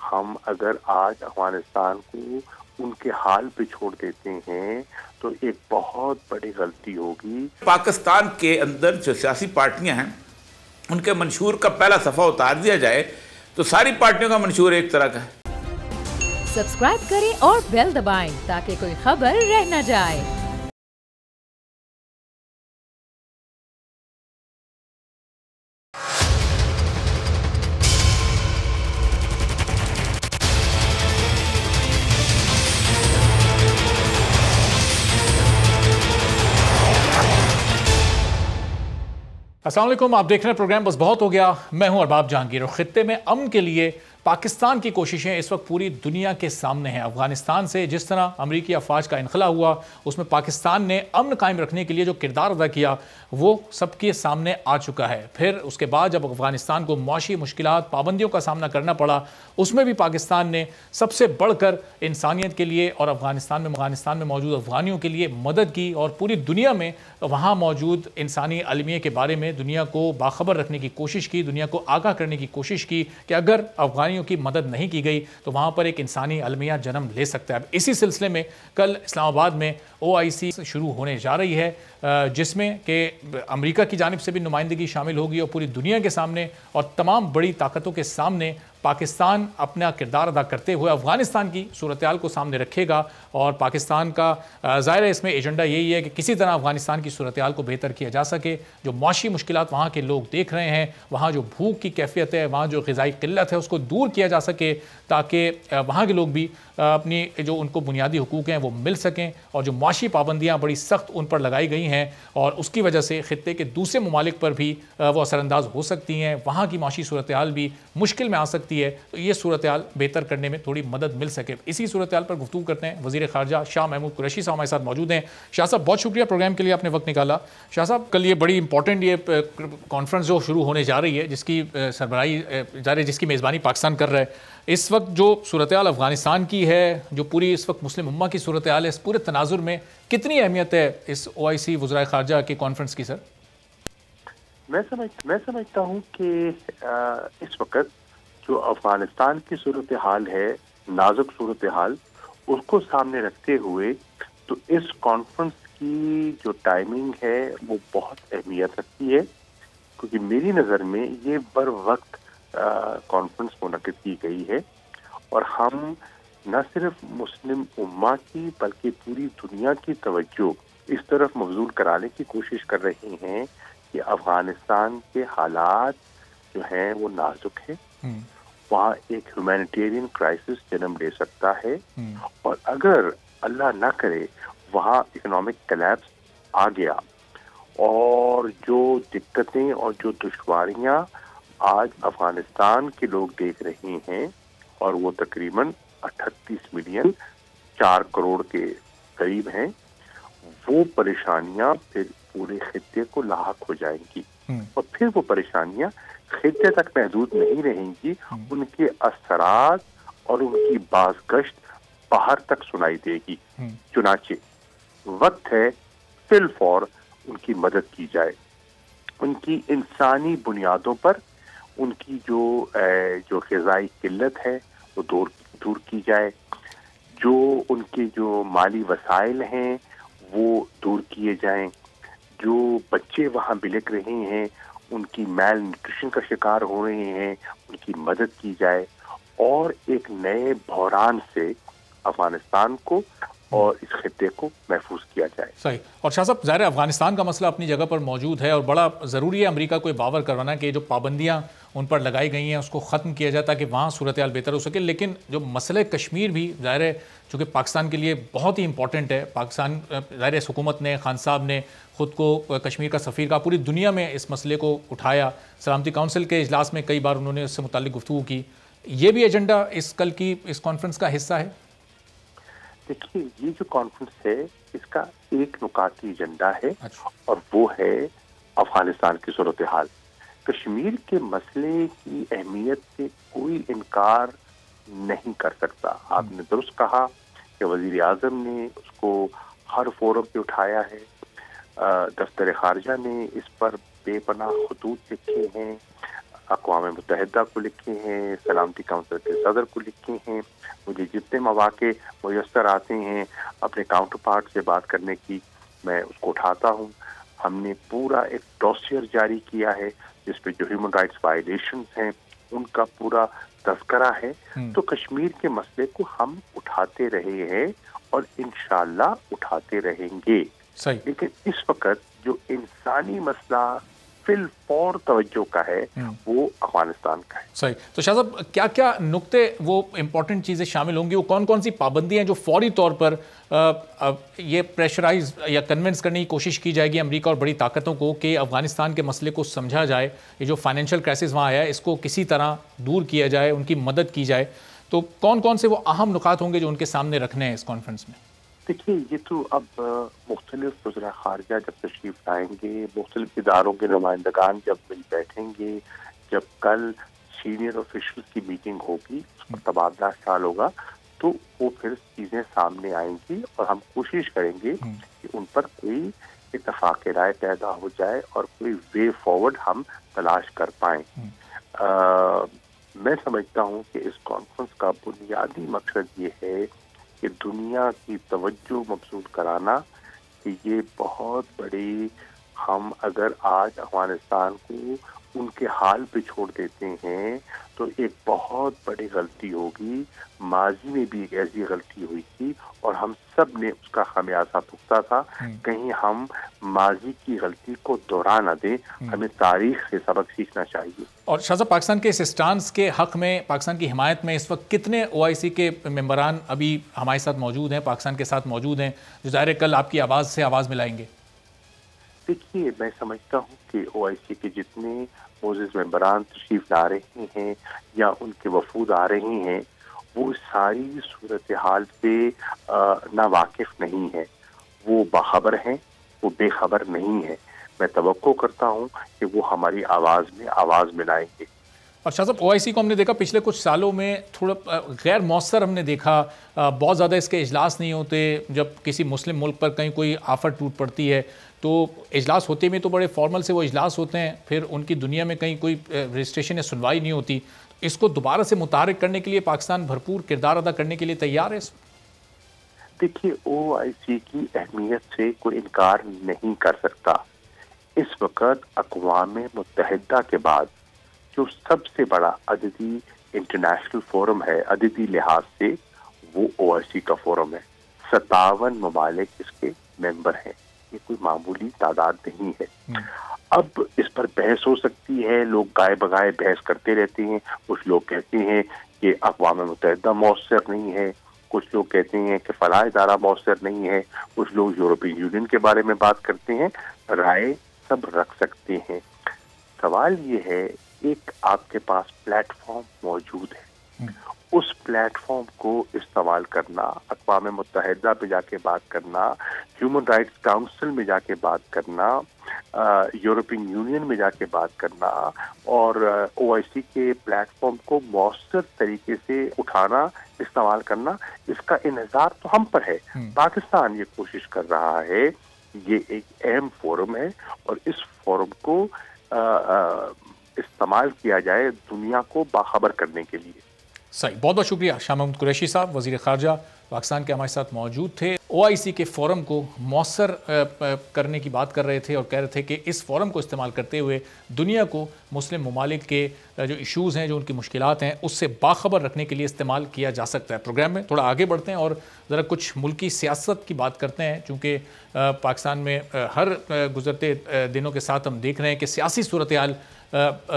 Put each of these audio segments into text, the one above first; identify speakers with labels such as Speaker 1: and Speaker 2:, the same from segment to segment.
Speaker 1: हम अगर आज अफगानिस्तान को उनके हाल पे छोड़ देते हैं तो एक बहुत बड़ी गलती होगी।
Speaker 2: पाकिस्तान के अंदर जो सियासी पार्टियां हैं उनके मंशूर का पहला सफ़ा उतार दिया जाए तो सारी पार्टियों का मंशूर एक तरह का है।
Speaker 3: सब्सक्राइब करें और बेल दबाएं ताकि कोई खबर रह न जाए।
Speaker 4: अस्सलाम वालेकुम, आप देख रहे हैं प्रोग्राम बस बहुत हो गया। मैं हूं अरबाब जहांगीर और खित्ते में अमन के लिए पाकिस्तान की कोशिशें इस वक्त पूरी दुनिया के सामने हैं। अफगानिस्तान से जिस तरह अमरीकी अफवाज का इनखला हुआ, उसमें पाकिस्तान ने अमन कायम रखने के लिए जो किरदार अदा किया वो सबके सामने आ चुका है। फिर उसके बाद जब अफगानिस्तान को मुआशी मुश्किलात, पाबंदियों का सामना करना पड़ा, उसमें भी पाकिस्तान ने सबसे बढ़कर इंसानियत के लिए और अफगानिस्तान में मौजूद अफगानियों के लिए मदद की और पूरी दुनिया में वहाँ मौजूद इंसानी अलमिया के बारे में दुनिया को बाखबर रखने की कोशिश की, दुनिया को आगाह करने की कोशिश की कि अगर अफगानियों की मदद नहीं की गई तो वहाँ पर एक इंसानी अलमिया जन्म ले सकता है। इसी सिलसिले में कल इस्लामाबाद में OIC शुरू होने जा रही है, जिसमें कि अमेरिका की जानिब से भी नुमाइंदगी शामिल होगी और पूरी दुनिया के सामने और तमाम बड़ी ताकतों के सामने पाकिस्तान अपना किरदार अदा करते हुए अफगानिस्तान की सूरत हाल को सामने रखेगा। और पाकिस्तान का ज़ाहिर है इसमें एजेंडा यही है कि किसी तरह अफगानिस्तान की सूरत हाल को बेहतर किया जा सके। जो मुआशी मुश्किलात वहाँ के लोग देख रहे हैं, वहाँ जो भूख की कैफियत है, वहाँ जो ग़िज़ाई क़िल्लत है, उसको दूर किया जा सके ताकि वहाँ के लोग भी अपनी जो उनको बुनियादी हुकूक़ हैं वो मिल सकें। और जो मुआशी पाबंदियाँ बड़ी सख्त उन पर लगाई गई हैं और उसकी वजह से ख़ित्ते के दूसरे ममालिक पर भी वो असरअंदाज हो सकती हैं, वहाँ की मुआशी सूरत हाल भी मुश्किल में आ सकती है। तो ये सूरत हाल बेहतर करने में थोड़ी मदद मिल सके। इसी सूरत हाल पर गुफ्तगू करते हैं। वज़ीर ख़ारजा शाह महमूद कुरैशी साहब हमारे साथ मौजूद हैं। शाह साहब, बहुत शुक्रिया प्रोग्राम के लिए आपने वक्त निकाला। शाह साहब, कल ये बड़ी इंपॉर्टेंट ये कॉन्फ्रेंस जो शुरू होने जा रही है, जिसकी सरबराही जारी, जिसकी मेज़बानी पाकिस्तान कर रहा है, इस वक्त जो सूरत हाल अफगानिस्तान की है, जो पूरी इस वक्त मुस्लिम उम्मा की सूरत हाल है, इस पूरे तनाजुर में कितनी अहमियत है इस OIC वज़राए ख़ारजा की कॉन्फ्रेंस की? सर,
Speaker 1: मैं समझता हूँ कि इस वक्त जो अफगानिस्तान की सूरत हाल है, नाजुक सूरत हाल, उसको सामने रखते हुए तो इस कॉन्फ्रेंस की जो टाइमिंग है वो बहुत अहमियत रखती है, क्योंकि मेरी नज़र में ये बर वक्त कॉन्फ्रेंस मुनक़िद की गई है और हम न सिर्फ मुस्लिम उम्मा की बल्कि पूरी दुनिया की तवज्जो इस तरफ मबजूल कराने की कोशिश कर रहे हैं कि अफगानिस्तान के हालात जो हैं वो नाजुक है, वहाँ एक ह्यूमैनिटेरियन क्राइसिस जन्म ले सकता है और अगर अल्लाह ना करे वहाँ इकोनॉमिक कोलैप्स आ गया और जो दिक्कतें और जो दुश्वारियाँ आज अफगानिस्तान के लोग देख रहे हैं और वो तकरीबन 38 मिलियन 4 करोड़ के करीब हैं, वो परेशानियां फिर पूरे खित्ते को लाहक हो जाएंगी और फिर वो परेशानियां खित्ते तक महदूद नहीं रहेंगी, उनके असरात और उनकी बाज़गश्त बाहर तक सुनाई देगी। चुनाचे वक्त है फिल फॉर उनकी मदद की जाए, उनकी इंसानी बुनियादों पर उनकी जो ग़िज़ाई क़िल्लत है वो दूर की जाए, जो उनके जो माली वसाइल हैं वो दूर किए जाएं, जो बच्चे वहाँ बिलक रहे हैं, उनकी मैल न्यूट्रिशन का शिकार हो रहे हैं, उनकी मदद की जाए और एक नए बहरान से अफगानिस्तान को और इस खित्ते को महफूज किया जाए।
Speaker 4: सही। और शाह साहब, ज़ाहिर है अफगानिस्तान का मसला अपनी जगह पर मौजूद है और बड़ा ज़रूरी है अमेरिका को बावर करवाना कि जो पाबंदियाँ उन पर लगाई गई हैं उसको ख़त्म किया जाए ताकि वहाँ सूरत हाल बेहतर हो सके। लेकिन जो मसले कश्मीर भी ज़ाहिर है चूँकि पाकिस्तान के लिए बहुत ही इंपॉर्टेंट है, पाकिस्तान ज़ाहिर है हुकूमत ने, खान साहब ने ख़ुद को कश्मीर का सफ़ीर का पूरी दुनिया में इस मसले को उठाया, सलामती काउंसिल के इजलास में कई बार उन्होंने इससे मुताल्लिक़ गुफ्तगू की। ये भी एजेंडा इस कल की इस कॉन्फ्रेंस का हिस्सा है?
Speaker 1: देखिए, ये जो कॉन्फ्रेंस है इसका एक नुकाती एजेंडा है और वो है अफगानिस्तान की सूरत हाल। कश्मीर के मसले की अहमियत से कोई इनकार नहीं कर सकता। आपने दुरुस्त कहा कि वज़ीर आज़म ने उसको हर फोरम पे उठाया है, दफ्तर ख़ारजा ने इस पर बेपनाह खतूत लिखे हैं, अक़वाम मुत्तहिदा को लिखे हैं, सलामती काउंसिल के सदर को लिखे हैं। मुझे जितने मौके मुयस्सर आते हैं अपने काउंटर पार्ट से बात करने की, मैं उसको उठाता हूँ। हमने पूरा एक डॉसियर जारी किया है जिसपे जो ह्यूमन राइट्स वायलेशंस हैं उनका पूरा तज़किरा है। तो कश्मीर के मसले को हम उठाते रहे हैं और इंशाअल्लाह उठाते रहेंगे।
Speaker 4: सही।
Speaker 1: लेकिन इस वक्त जो इंसानी मसला फिल फौर तवज्जो का है वो अफगानिस्तान का है।
Speaker 4: सही। तो शाह साहब, क्या क्या नुक्ते वो इंपॉर्टेंट चीज़ें शामिल होंगी, वो कौन कौन सी पाबंदियां जो फौरी तौर पर ये प्रेशराइज या कन्विंस करने की कोशिश की जाएगी अमेरिका और बड़ी ताकतों को कि अफगानिस्तान के मसले को समझा जाए, ये जो फाइनेंशियल क्राइसिस वहाँ आया है इसको किसी तरह दूर किया जाए, उनकी मदद की जाए। तो कौन कौन से वो अहम नुकात होंगे जो उनके सामने रखने हैं इस कॉन्फ्रेंस में?
Speaker 1: देखिए, ये तो अब मुख्तलिफ वज़रा ख़ारिजा जब तशरीफ़ लाएंगे, मुख्तलिफ इदारों के नुमाइंदगान जब मिल बैठेंगे, जब कल सीनियर ऑफिशियल्स की मीटिंग होगी, उस पर तबादला ख्याल होगा, तो वो फिर चीज़ें सामने आएंगी और हम कोशिश करेंगे कि उन पर कोई इत्तफ़ाक़ राय पैदा हो जाए और कोई वे फॉरवर्ड हम तलाश कर पाएँ। मैं समझता हूँ कि इस कॉन्फ्रेंस का बुनियादी मकसद ये है कि दुनिया की तवज्जो मबसूल कराना कि ये बहुत बड़ी, हम अगर आज अफगानिस्तान को उनके हाल पे छोड़ देते हैं तो एक बहुत बड़ी गलती होगी। माजी में भी एक ऐसी गलती हुई थी और हम सब ने उसका खमियाजा भुगता था। कहीं हम माजी की गलती को दोहरा न दें, हमें तारीख से सबक सीखना चाहिए।
Speaker 4: और शाह साहब, पाकिस्तान के इस स्टांस के हक में, पाकिस्तान की हिमायत में इस वक्त कितने OIC के मेंबरान अभी हमारे साथ मौजूद हैं, पाकिस्तान के साथ मौजूद हैं, जो ज़ाहिर कल आपकी आवाज़ से आवाज़ मिलाएंगे?
Speaker 1: देखिए, मैं समझता हूँ कि OIC के जितने मोज़िज़ मेंबरान तशरीफ़ ला रहे हैं या उनके वफूद आ रहे हैं, वो सारी सूरत हाल से ना वाकिफ़ नहीं है, वो बाखबर हैं, वो बेखबर नहीं है। मैं तवक्को करता हूँ कि वो हमारी आवाज़ में आवाज़ मिलाएंगे।
Speaker 4: और शाह साहब, OIC को हमने देखा पिछले कुछ सालों में थोड़ा गैर मौसर हमने देखा, बहुत ज़्यादा इसके इजलास नहीं होते। जब किसी मुस्लिम मुल्क पर कहीं कोई आफत टूट पड़ती है तो इजलास होते में तो बड़े फॉर्मल से वो इजलास होते हैं, फिर उनकी दुनिया में कहीं कोई रजिस्ट्रेशन या सुनवाई नहीं होती। इसको दोबारा से मुतहर्रिक करने के लिए पाकिस्तान भरपूर किरदार अदा करने के लिए तैयार है।
Speaker 1: देखिए, OIC की अहमियत से कोई इनकार नहीं कर सकता। इस वक्त अक़वाम मुत्तहिदा के बाद जो सबसे बड़ा अददी इंटरनेशनल फोरम है अददी लिहाज से, वो OIC का फोरम है। 57 ममालिक इसके मेंबर हैं, ये कोई मामूली तादाद नहीं है। अब इस पर बहस हो सकती है, लोग गाय बगाए बहस करते रहते हैं। कुछ लोग कहते हैं कि अक़वाम मुत्तहिदा मौसर नहीं है, कुछ लोग कहते हैं कि फलाह इदारा मौसर नहीं है, कुछ लोग यूरोपियन यूनियन के बारे में बात करते हैं। राय सब रख सकते हैं। सवाल ये है, एक आपके पास प्लेटफॉर्म मौजूद है, उस प्लेटफॉर्म को इस्तेमाल करना, अक़वाम मुत्तहिदा पे जाके बात करना, ह्यूमन राइट्स काउंसिल में जाके बात करना, यूरोपियन यूनियन में जाके बात करना और OIC के प्लेटफॉर्म को मौसर तरीके से उठाना, इस्तेमाल करना, इसका इंतज़ार तो हम पर है। पाकिस्तान ये कोशिश कर रहा है, ये एक अहम फोरम है और इस फोरम को इस्तेमाल किया जाए दुनिया को बाखबर करने के लिए।
Speaker 4: सही, बहुत बहुत शुक्रिया। शाह महमूद कुरैशी साहब वज़ीर ख़ारजा पाकिस्तान के हमारे साथ मौजूद थे। OIC के फोरम को मौसर करने की बात कर रहे थे और कह रहे थे कि इस फोरम को इस्तेमाल करते हुए दुनिया को मुस्लिम ममालिक के जो इशूज़ हैं, जो उनकी मुश्किलात हैं, उससे बाखबर रखने के लिए इस्तेमाल किया जा सकता है। प्रोग्राम में थोड़ा आगे बढ़ते हैं और ज़रा कुछ मुल्की सियासत की बात करते हैं, चूँकि पाकिस्तान में हर गुज़रते दिनों के साथ हम देख रहे हैं कि सियासी सूरत हाल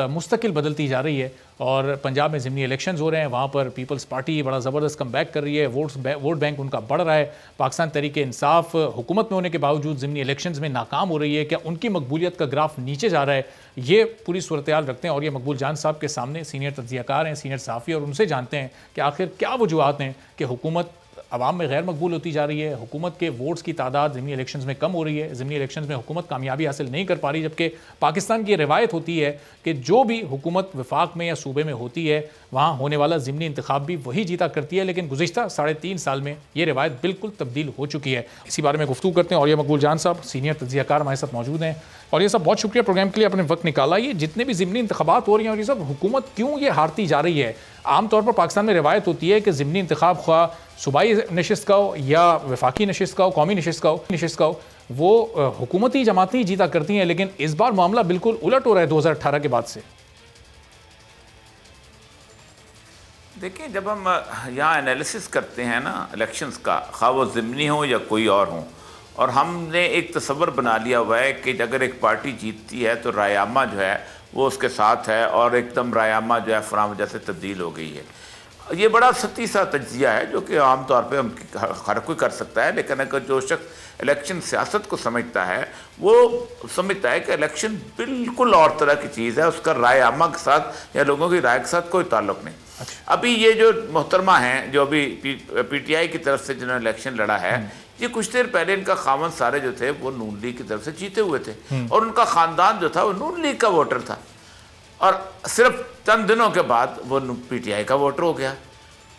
Speaker 4: मुस्तकिल बदलती जा रही है। और पंजाब में ज़िमनी इलेक्शंस हो रहे हैं, वहाँ पर पीपल्स पार्टी बड़ा ज़बरदस्त कम बैक कर रही है, वोट बैंक उनका बढ़ रहा है। पाकिस्तान तहरीक इंसाफ हुकूमत में होने के बावजूद ज़िमनी इलेक्शंस में नाकाम हो रही है। क्या उनकी मकबूलियत का ग्राफ नीचे जा रहा है? ये पूरी सूरत हाल रखते हैं और ये मकबूल जान साहब के सामने सीनियर तज्ज़ियाकार हैं, सीनियर सहाफ़ी, और उनसे जानते हैं कि आखिर क्या वजूहात हैं कि हुकूमत आवाम में गैर मकबूल होती जा रही है, हुकूमत के वोट्स की तादाद ज़िमनी इलेक्शंस में कम हो रही है, ज़िमनी इलेक्शंस में हुकूमत कामयाबी हासिल नहीं कर पा रही, जबकि पाकिस्तान की रिवायत होती है कि जो भी हुकूमत वफाक में या सूबे में होती है वहाँ होने वाला ज़िमनी इंतखाब भी वही जीता करती है। लेकिन गुज़िश्ता 3.5 साल में ये रिवायत बिल्कुल तब्दील हो चुकी है। इसी बारे में गुफ्तगू करते हैं और ये मकबूल जान साहब सीनियर तज्ज़ियाकार हमारे साथ मौजूद हैं। और ये सब बहुत शुक्रिया प्रोग्राम के लिए आपने वक्त निकाला। ये जितने भी ज़िमनी इंतखाबात हो रही हैं और ये सब हुकूमत क्यों ये हारती जा रही है? आमतौर पर पाकिस्तान में रिवायत होती है कि ज़िमनी इंतखाब ख्वाह सूबाई नशिस्त का हो या वफाकी नशिस्त का हो, कौमी नशिस्त का हो, वो हुकूमती जमातें ही जीता करती हैं। लेकिन इस बार मामला बिल्कुल उलट हो रहा है 2018 के बाद से।
Speaker 2: देखिए, जब हम यहाँ एनालिसिस करते हैं ना इलेक्शंस का, खा वो ज़िमनी हो या कोई और हो, और हमने एक तस्वर बना लिया हुआ है कि अगर एक पार्टी जीतती है तो रायामा जो है वो उसके साथ है और एकदम रायामा जो है फलां वजह से तब्दील हो गई है। ये बड़ा सती सा तज्जिया है जो कि आम तौर पे हम हर कोई कर सकता है, लेकिन अगर जो शख्स इलेक्शन सियासत को समझता है वो समझता है कि इलेक्शन बिल्कुल और तरह की चीज़ है, उसका रायामा के साथ या लोगों की राय के साथ कोई ताल्लुक़ नहीं। अभी ये जो मोहतरमा हैं जो अभी पीटीआई की तरफ से जिन्होंने इलेक्शन लड़ा है, ये कुछ देर पहले इनका खामन सारे जो थे वो नून लीग की तरफ से जीते हुए थे और उनका ख़ानदान जो था वो नून लीग का वोटर था, और सिर्फ चंद दिनों के बाद वो पीटीआई का वोटर हो गया।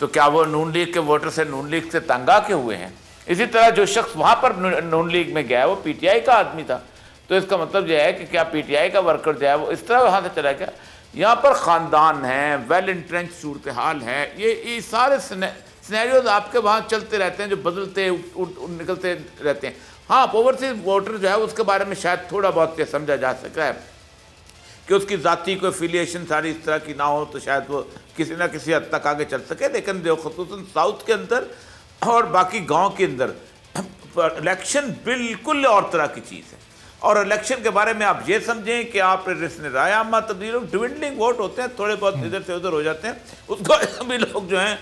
Speaker 2: तो क्या वो नून लीग के वोटर से नून लीग से तंग आके हुए हैं? इसी तरह जो शख्स वहाँ पर नून लीग में गया वो पीटीआई का आदमी था, तो इसका मतलब यह है कि क्या पीटीआई का वर्कर जो है वो इस तरह वहाँ से चला गया? यहाँ पर ख़ानदान है, वेल इंट्रेंच सूरत हाल है, ये सारे सिनेरियोज आपके वहाँ चलते रहते हैं जो बदलते निकलते रहते हैं। हाँ, ओवरसीज वोटर जो है उसके बारे में शायद थोड़ा बहुत ये समझा जा सका है कि उसकी ज़ाती कोई एफिलिएशन सारी इस तरह की ना हो तो शायद वो किसी ना किसी हद तक आगे चल सके। लेकिन जो ख़ुसूसन साउथ के अंदर और बाकी गांव के अंदर इलेक्शन बिल्कुल और तरह की चीज़ है, और इलेक्शन के बारे में आप ये समझें कि आप रायामा तब्दील डिविंडलिंग वोट होते हैं, थोड़े बहुत इधर से उधर हो जाते हैं, उसको सभी लोग जो हैं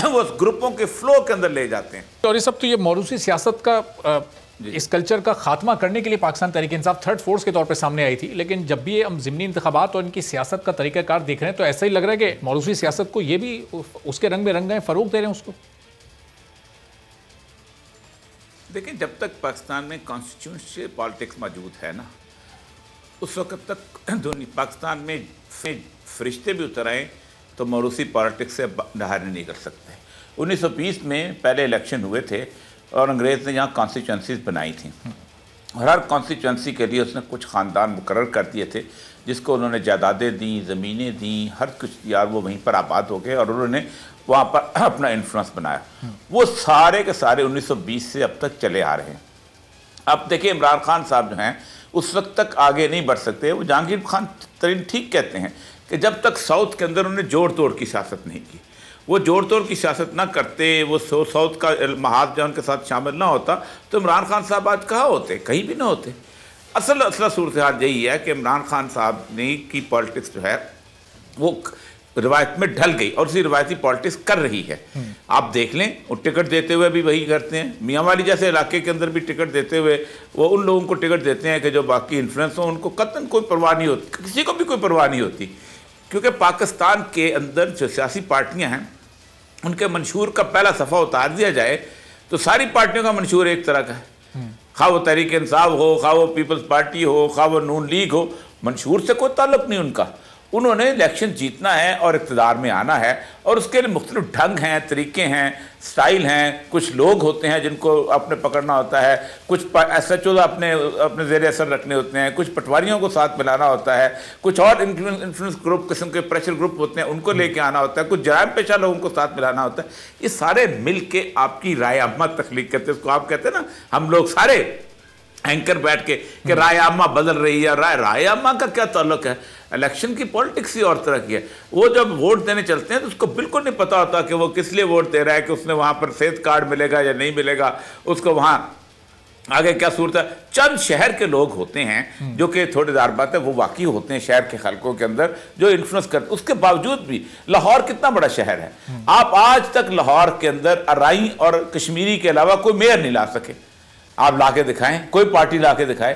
Speaker 2: वो ग्रुपों के फ्लो के अंदर ले जाते हैं।
Speaker 4: और ये सब तो ये मौरूसी सियासत का इस कल्चर का खात्मा करने के लिए पाकिस्तान तहरीक इंसाफ थर्ड फोर्स के तौर पे सामने आई थी। लेकिन जब भी हम ज़िमनी इंतखाबात और इनकी सियासत का तरीक़ाकार देख रहे हैं तो ऐसा ही लग रहा है कि मौरूसी सियासत को ये भी उसके रंग में रंग गए, फ़रोग़ दे रहे हैं उसको।
Speaker 2: देखिए, जब तक पाकिस्तान में कॉन्स्टिट्यूशनल पॉलिटिक्स मौजूद है ना, उस वक्त तक पाकिस्तान में फरिश्ते भी उतर आए तो मौरूसी पॉलिटिक्स से बाहर नहीं कर सकते। 1920 में पहले इलेक्शन हुए थे और अंग्रेज़ ने यहाँ कॉन्स्टिट्यूंसीज बनाई थी, और हर कॉन्स्टिट्यूंसी के लिए उसने कुछ ख़ानदान मुकर्रर कर दिए थे जिसको उन्होंने जायदादें दी, ज़मीनें दी, हर कुछ दिया, वो वहीं पर आबाद हो गए और उन्होंने वहाँ पर अपना इन्फ्लुएंस बनाया। वो सारे के सारे 1920 से अब तक चले आ रहे हैं। अब देखिए, इमरान खान साहब जो हैं उस वक्त तक आगे नहीं बढ़ सकते। वो जहांगीर खान तरीन ठीक कहते हैं कि जब तक साउथ के अंदर उन्होंने जोड़ तोड़ की सियासत नहीं की, वो जोड़ तोड़ की सियासत ना करते, वो साउथ का महाज जो उनके साथ शामिल ना होता तो इमरान खान साहब आज कहाँ होते? कहीं भी ना होते। असल सूरत हाल यही है कि इमरान खान साहब ने की पॉलिटिक्स जो है वो रिवायत में ढल गई और उसी रिवायती पॉलिटिक्स कर रही है। आप देख लें, वो टिकट देते हुए भी वही करते हैं। मियांवाली जैसे इलाके के अंदर भी टिकट देते हुए वो उन लोगों को टिकट देते हैं कि जो बाकी इन्फ्लुएंस हो, उनको कतन कोई परवाह नहीं होती, किसी को भी कोई परवाह नहीं होती, क्योंकि पाकिस्तान के अंदर जो सियासी पार्टियाँ हैं उनके मंशूर का पहला सफ़ा उतार दिया जाए तो सारी पार्टियों का मंशूर एक तरह का है, खा वो तहरीक इंसाफ हो, खा वो पीपल्स पार्टी हो, खा वो नून लीग हो, मंशूर से कोई ताल्लुक़ नहीं उनका। उन्होंने इलेक्शन जीतना है और इक़्तिदार में आना है, और उसके लिए मुख्तलिफ ढंग हैं, तरीके हैं, स्टाइल हैं। कुछ लोग होते हैं जिनको अपने पकड़ना होता है, कुछ SHO अपने ज़ेरे असर रखने होते हैं, कुछ पटवारियों को साथ मिलाना होता है, कुछ और इन्फ्लुएंस ग्रुप किस्म के प्रेशर ग्रुप होते हैं उनको लेके आना होता है, कुछ जराइम पेशा लोगों को साथ मिलाना होता है। ये सारे मिल के आपकी राय आमा तख्लीक करते हैं। उसको आप कहते हैं ना, हम लोग सारे एंकर बैठ के कि राय आमा बदल रही है, राय आमा का क्या ताल्लुक है? इलेक्शन की पॉलिटिक्स ही और तरह की है। वो जब वोट देने चलते हैं तो उसको बिल्कुल नहीं पता होता कि वो किस लिए वोट दे रहा है, कि उसने वहाँ पर सेहत कार्ड मिलेगा या नहीं मिलेगा, उसको वहाँ आगे क्या सूरत है। चंद शहर के लोग होते हैं जो कि थोड़ी दार बात है, वो वाकई होते हैं शहर के खलकों के अंदर जो इन्फ्लुएंस करते। उसके बावजूद भी लाहौर कितना बड़ा शहर है, आप आज तक लाहौर के अंदर अराई और कश्मीरी के अलावा कोई मेयर नहीं ला सके। आप ला के दिखाएं, कोई पार्टी ला के दिखाए,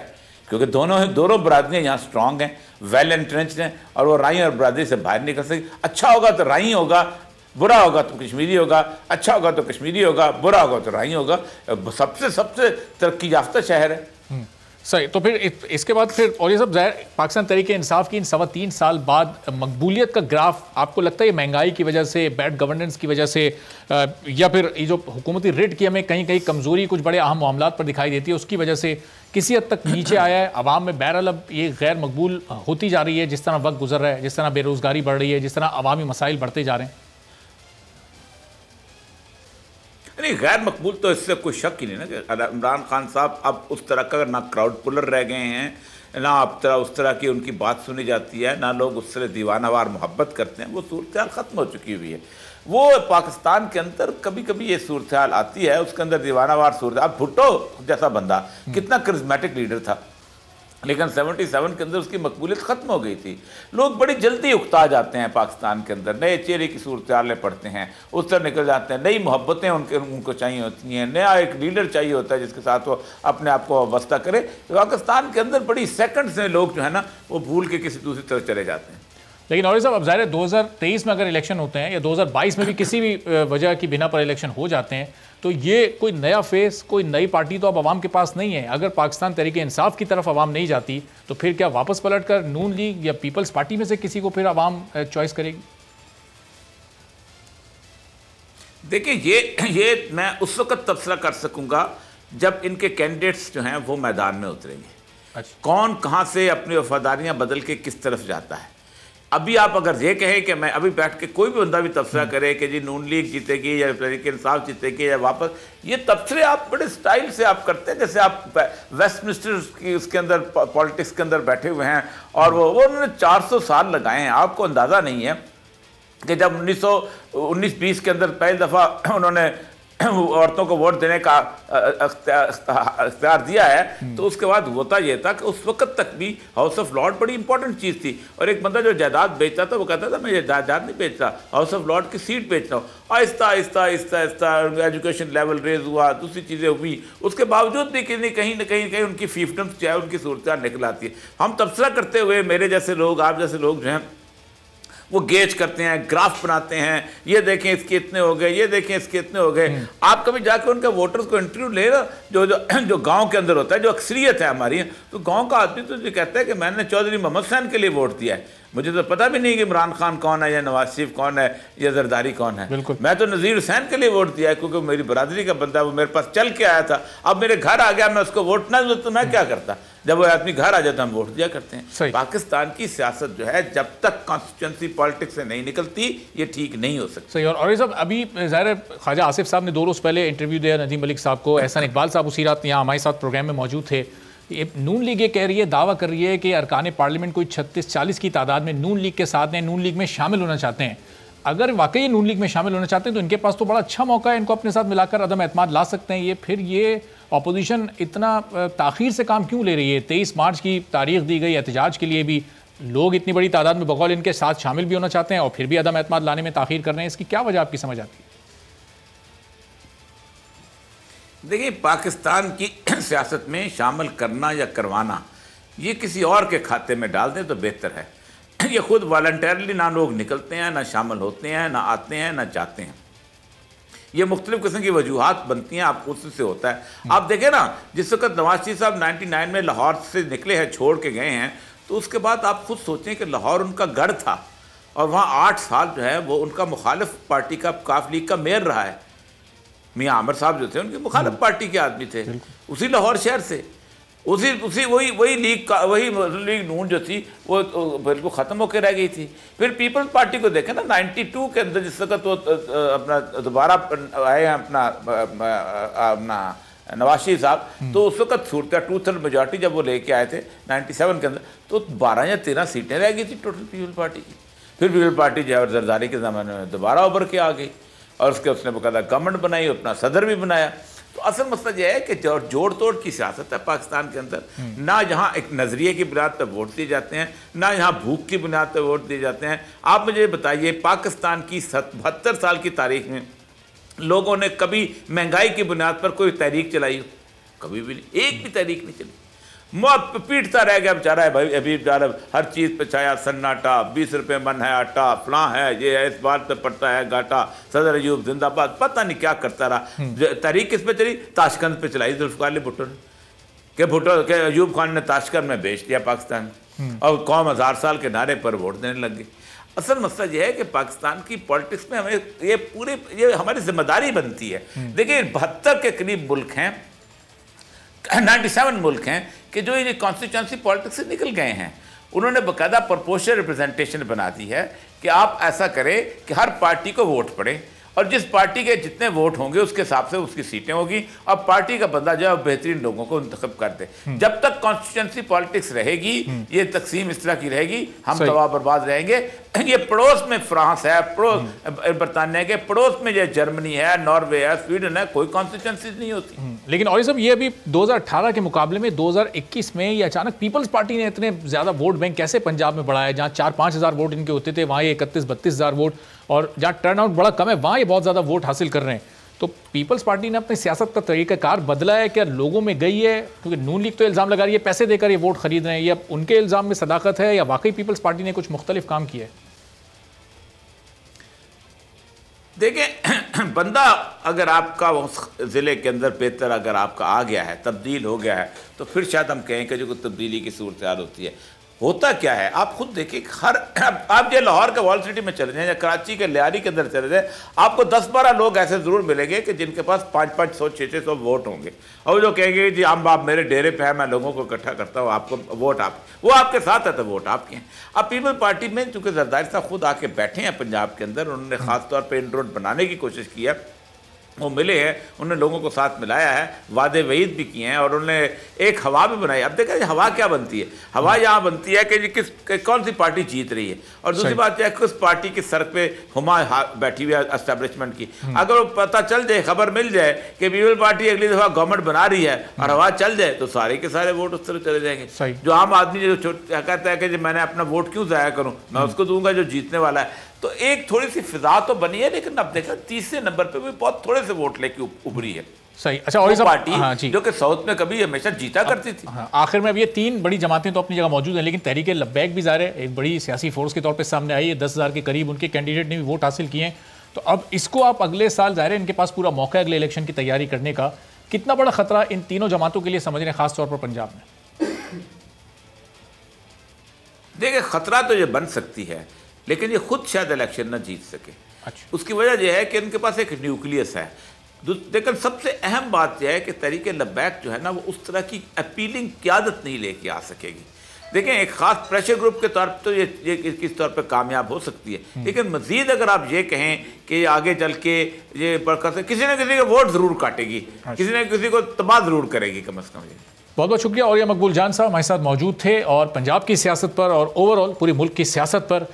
Speaker 2: क्योंकि दोनों बरादरियाँ यहाँ स्ट्रांग हैं, वेल एंट्रेंच्ड हैं, और वो राई और बरादरी से बाहर निकल सके। अच्छा होगा तो राई होगा, बुरा होगा तो कश्मीरी होगा, अच्छा होगा तो कश्मीरी होगा, बुरा होगा तो राही होगा। सबसे तरक्की याफ्ता शहर है।
Speaker 4: सही। तो फिर इसके बाद फिर और ये सब ज़ाहिर पाकिस्तान तहरीक इंसाफ की इन 3.25 साल बाद मकबूलियत का ग्राफ आपको लगता है महंगाई की वजह से, बैड गवर्नेंस की वजह से, या फिर ये जो हुकूमती रिट की हमें कहीं कहीं कमज़ोरी कुछ बड़े अहम मामलात पर दिखाई देती है उसकी वजह से किसी हद तक नीचे आया है अवाम में? बहरहाल अब ये गैर मकबूल होती जा रही है जिस तरह वक्त गुजर रहा है, जिस तरह बेरोज़गारी बढ़ रही है, जिस तरह अवामी मसाइल बढ़ते जा रहे हैं।
Speaker 2: नहीं, गैर मकबूल तो इससे कोई शक ही नहीं ना कि इमरान खान साहब अब उस तरह का ना क्राउड पुलर रह गए हैं, ना अब उस तरह की उनकी बात सुनी जाती है, ना लोग उससे दीवानावार मोहब्बत करते हैं। वो सूरत हाल ख़त्म हो चुकी हुई है। वो पाकिस्तान के अंदर कभी कभी ये सूरत हाल आती है, उसके अंदर दीवानावार सूरत। अब भुट्टो जैसा बंदा कितना करिश्मेटिक लीडर था, लेकिन 77 के अंदर उसकी मकबूलियत ख़त्म हो गई थी। लोग बड़ी जल्दी उकता जाते हैं पाकिस्तान के अंदर, नए चेहरे की सूरत हालें पढ़ते हैं, उस तरह निकल जाते हैं, नई मोहब्बतें उनको चाहिए होती हैं, नया एक लीडर चाहिए होता है जिसके साथ वो अपने आप को वाबस्ता करे। तो पाकिस्तान के अंदर बड़ी सेकंड से लोग जो है ना वो भूल के किसी दूसरी तरफ चले जाते हैं।
Speaker 4: लेकिन और साहब अब ज़ाहिर है 2023 में अगर इलेक्शन होते हैं या 2022 में भी किसी भी वजह की बिना पर इलेक्शन हो जाते हैं तो ये कोई नया फेस, कोई नई पार्टी तो अब आवाम के पास नहीं है। अगर पाकिस्तान तहरीक इंसाफ की तरफ आवाम नहीं जाती तो फिर क्या वापस पलट कर नून लीग या पीपल्स पार्टी में से किसी को फिर आवाम चॉइस करेगी?
Speaker 2: देखिए ये मैं उस वक्त तबसरा कर सकूंगा जब इनके कैंडिडेट्स जो हैं वो मैदान में उतरेंगे।
Speaker 4: अच्छा।
Speaker 2: कौन कहाँ से अपनी वफादारियाँ बदल के किस तरफ जाता है। अभी आप अगर ये कहें कि मैं अभी बैठ के कोई भी बंदा भी तबसरा करे कि जी नून लीग जीतेगी या तहरीक इंसाफ जीतेगी या वापस, ये तबसरे आप बड़े स्टाइल से आप करते हैं जैसे आप वेस्टमिनिस्टर की उसके अंदर पॉलिटिक्स के अंदर बैठे हुए हैं और वो उन्होंने 400 साल लगाए हैं। आपको अंदाज़ा नहीं है कि जब 1919-20 के अंदर पहली दफ़ा उन्होंने औरतों को वोट देने का अख्तियार दिया है तो उसके बाद होता यह था कि उस वक्त तक भी हाउस ऑफ लॉर्ड बड़ी इंपॉर्टेंट चीज़ थी। और एक बंदा जो जायदाद बेचता था वो कहता था मैं ये जायदाद नहीं बेच रहा, हाउस ऑफ लॉर्ड की सीट बेच रहा हूँ। Aahista Aahista Aahista Aahista education level raise हुआ, दूसरी चीज़ें हुई, उसके बावजूद भी कहीं न कहीं उनकी फीफडम्स जो है उनकी सूरत निकल आती है। हम तबसरा करते हुए मेरे जैसे लोग, आप जैसे लोग जो हैं वो गेज करते हैं, ग्राफ बनाते हैं, ये देखें इसके इतने हो गए, ये देखें इसके इतने हो गए। आप कभी जाकर उनके वोटर्स को इंटरव्यू ले ना, जो गांव के अंदर होता है, जो अक्सरियत है हमारी, तो गांव का आदमी तो जो कहता है कि मैंने चौधरी मोहम्मद हुसैन के लिए वोट दिया है, मुझे तो पता भी नहीं कि इमरान खान कौन है या नवाज शरीफ कौन है या जरदारी कौन है। मैं तो नज़ीर हुसैन के लिए वोट दिया है क्योंकि मेरी बरादरी का बंदा, वो मेरे पास चल के आया था, अब मेरे घर आ गया, मैं उसको वोट ना दूं तो मैं क्या करता। जब वो आदमी घर आ जाता हम वोट दिया करते हैं। पाकिस्तान की सियासत जो है जब तक कॉन्स्टिट्यूंसी पॉलिटिक्स से नहीं निकलती ये ठीक नहीं हो सकती।
Speaker 4: सही। और ये सब अभी ज़ाहिर ख्वाजा आसिफ साहब ने 2 रोज़ पहले इंटरव्यू दिया नदीम मलिक साहब को, एहसान इकबाल साहब उसी रात यहाँ हमारे साथ प्रोग्राम में मौजूद थे। नून लीग ये कह रही है, दावा कर रही है कि अरकान पार्लियामेंट कोई 36-40 की तादाद में नून लीग के साथ हैं, नून लीग में शामिल होना चाहते हैं। अगर वाकई नून लीग में शामिल होना चाहते हैं तो इनके पास तो बड़ा अच्छा मौका है, इनको अपने साथ मिलाकर अदम एतमाद ला सकते हैं। ये अपोजिशन इतना ताख़ीर से काम क्यों ले रही है? 23 मार्च की तारीख दी गई एहतजाज के लिए भी, लोग इतनी बड़ी तादाद में बकौल इनके साथ शामिल भी होना चाहते हैं और फिर भी अदम एतमाद लाने में ताख़ीर कर रहे हैं। इसकी क्या वजह आपकी समझ आती है?
Speaker 2: देखिए, पाकिस्तान की सियासत में शामिल करना या करवाना ये किसी और के खाते में डाल दें तो बेहतर है। ये खुद वॉलंटरली ना लोग निकलते हैं, ना शामिल होते हैं, ना आते हैं, ना जाते हैं। ये मुख्तलिफ किस्म की वजूहात बनती हैं, आप उससे होता है। आप देखें ना, जिस वक्त नवाज शरीफ साहब 99 में लाहौर से निकले हैं, छोड़ के गए हैं, तो उसके बाद आप खुद सोचें कि लाहौर उनका गढ़ था और वहाँ 8 साल जो है वो उनका मुखालिफ पार्टी का काफ लीग का मेयर रहा है। मियाँ आमिर साहब जो थे उनके मुखालिफ पार्टी के आदमी थे, उसी लाहौर शहर से, उसी वही लीग नून जो थी वो बिल्कुल ख़त्म होकर रह गई थी। फिर पीपल्स पार्टी को देखें ना, 92 के अंदर जिस वक्त वो अपना दोबारा आए हैं अपना नवाज शरीफ साहब, तो उस वक्त सूरत 2/3 मेजॉरिटी जब वो लेके आए थे 97 के अंदर, तो 12 या 13 सीटें रह गई थी टोटल पीपल्स पार्टी की। फिर पीपल्स पार्टी जो है जरदारी के ज़माने में दोबारा उभर के आ गई और उसने बकायदा गवर्नमेंट बनाई, अपना सदर भी बनाया। तो असल मसला यह है कि जोड़ तोड़ की सियासत है पाकिस्तान के अंदर। ना यहाँ एक नज़रिए की बुनियाद पर वोट दिए जाते हैं, ना यहाँ भूख की बुनियाद पर वोट दिए जाते हैं। आप मुझे बताइए, पाकिस्तान की 72 साल की तारीख में लोगों ने कभी महंगाई की बुनियाद पर कोई तहरीक चलाई हो? कभी भी नहीं, एक भी तहरीक नहीं चली। पीटता रह गया बेचारा है भाई, अभी बेचारा हर चीज़ पे छाया सन्नाटा, 20 रुपये मन है आटा, फलां है, ये है, इस बात पे पड़ता है घाटा, सदर अयूब जिंदाबाद, पता नहीं क्या करता रहा। तहरीक किस पे चली? ताशकंद पे चलाई जुल्फ़िकार अली भुट्टो ने, कि भुट्टो के अयूब खान ने ताशकंद में बेच दिया पाकिस्तान, और कौम 1000 साल के नारे पर वोट देने लग गई। असल मसला यह है कि पाकिस्तान की पॉलिटिक्स में हमें ये हमारी जिम्मेदारी बनती है। देखिए 72 के करीब मुल्क हैं, 97 मुल्क हैं कि जो ये कॉन्स्टिट्यूंसी पॉलिटिक्स से निकल गए हैं। उन्होंने बाकायदा प्रोपोर्शनल रिप्रेजेंटेशन बना दी है कि आप ऐसा करें कि हर पार्टी को वोट पड़े, और जिस पार्टी के जितने वोट होंगे उसके हिसाब से उसकी सीटें होगी, और पार्टी का बंदा जो है बेहतरीन लोगों को इंतखब कर दे। जब तक कॉन्स्टिट्यूंसी पॉलिटिक्स रहेगी, ये तकसीम इस तरह की रहेगी, हम तबाह बर्बाद रहेंगे। ये पड़ोस में फ्रांस है, पड़ोस बरतानिया के पड़ोस में ये जर्मनी है, नॉर्वे है, स्वीडन है, कोई कॉन्स्टिट्यूंसी नहीं होती।
Speaker 4: लेकिन और सब ये अभी 2018 के मुकाबले में 2021 में ये अचानक पीपल्स पार्टी ने इतने ज्यादा वोट बैंक कैसे पंजाब में बढ़ाया? जहाँ 4-5 हज़ार वोट इनके होते थे, वहाँ ये 31-32 हज़ार वोट, और जहाँ टर्नआउट बड़ा कम है वहाँ ये बहुत ज़्यादा वोट हासिल कर रहे हैं। तो पीपल्स पार्टी ने अपनी सियासत का तरीक़ाकार बदला है क्या? लोगों में गई है? क्योंकि नून लीग तो इल्ज़ाम लगा रही है पैसे देकर ये वोट खरीद रहे हैं, या उनके इल्ज़ाम में सदाकत है, या वाकई पीपल्स पार्टी ने कुछ मुख्तलिफ काम किया है?
Speaker 2: देखिए बंदा अगर आपका उस ज़िले के अंदर बेहतर अगर आपका आ गया है, तब्दील हो गया है, तो फिर शायद हम कहें कि जो तब्दीली की सूरत हाल होती है। होता क्या है आप खुद देखिए, हर आप ये लाहौर के वॉल सिटी में चले जाएं या कराची के लियारी के अंदर चले जाएं, आपको 10-12 लोग ऐसे ज़रूर मिलेंगे कि जिनके पास 500, 600 वोट होंगे, और जो कहेंगे जी हम आप मेरे डेरे पे हैं, मैं लोगों को इकट्ठा करता हूँ, आपको वोट आप, वो आपके साथ है तो वोट आपके हैं। अब पीपल पार्टी में चूँकि जरदारी साहब खुद आके बैठे हैं पंजाब के अंदर, उन्होंने ख़ासतौर पर इन रोड बनाने की कोशिश की है, वो मिले हैं, उन्होंने लोगों को साथ मिलाया है, वादे वईद भी किए हैं, और उन्होंने एक हवा भी बनाई। अब देखा हवा क्या बनती है? हवा यहाँ बनती है कि कौन सी पार्टी जीत रही है, और दूसरी बात है किस पार्टी के सर पे हुमा बैठी हुई है एस्टेब्लिशमेंट की। अगर वो पता चल जाए, खबर मिल जाए कि पीपल पार्टी अगली दफ़ा गवर्नमेंट बना रही है और हवा चल जाए, तो सारे के सारे वोट उस तरह चले जाएंगे। जो आम आदमी जो कहता है कि मैंने अपना वोट क्यों ज़ाया करूँ, मैं उसको दूंगा जो जीतने वाला है। तो एक थोड़ी सी फिजा तो बनी है, लेकिन अब देखा तीसरे नंबर पे भी बहुत थोड़े से वोट लेके उभरी है।
Speaker 4: सही। अच्छा, और
Speaker 2: पार्टी जो कि साउथ में कभी हमेशा जीता करती थी।
Speaker 4: आखिर में अब ये 3 बड़ी जमातें तो अपनी जगह मौजूद हैं, लेकिन तहरीक लब्बैक भी ज़ाहिर है एक बड़ी सियासी फोर्स के तौर पे सामने आई है। 10,000 के करीब उनके कैंडिडेट ने भी वोट हासिल किए हैं। तो अब इसको आप अगले साल, ज़ाहिर है इनके पास पूरा मौका है अगले इलेक्शन की तैयारी करने का, कितना बड़ा खतरा इन तीनों जमातों के लिए समझ रहे हैं, खासतौर पर पंजाब में?
Speaker 2: देखिए खतरा तो ये बन सकती है, लेकिन ये खुद शायद इलेक्शन ना जीत सके।
Speaker 4: अच्छा।
Speaker 2: उसकी वजह यह है कि इनके पास एक न्यूक्लियस है। लेकिन सबसे अहम बात यह है कि तहरीक लब्बैक जो है ना, वो उस तरह की अपीलिंग क़यादत नहीं लेके आ सकेगी। देखें एक ख़ास प्रेशर ग्रुप के तौर पर तो ये किस तौर पर कामयाब हो सकती है, लेकिन मज़ीद अगर आप ये कहें कि आगे चल के ये बरकत किसी न किसी का वोट ज़रूर काटेगी, किसी न किसी को तबाह ज़रूर करेगी कम अज़ कम।
Speaker 4: बहुत बहुत शुक्रिया। और ये मकबूल जान साहब हमारे साथ मौजूद थे और पंजाब की सियासत पर और ओवरऑल पूरी मुल्क की सियासत पर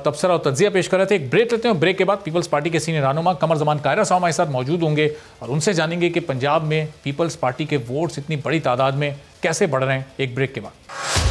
Speaker 4: तबसरा और तज्जिया पेश कर रहे थे। एक ब्रेक लेते हैं, ब्रेक के बाद पीपल्स पार्टी के सीनियर रहनुमा कमर जमान कायरा साहब हमारे साथ मौजूद होंगे और उनसे जानेंगे कि पंजाब में पीपल्स पार्टी के वोट्स इतनी बड़ी तादाद में कैसे बढ़ रहे हैं। एक ब्रेक के बाद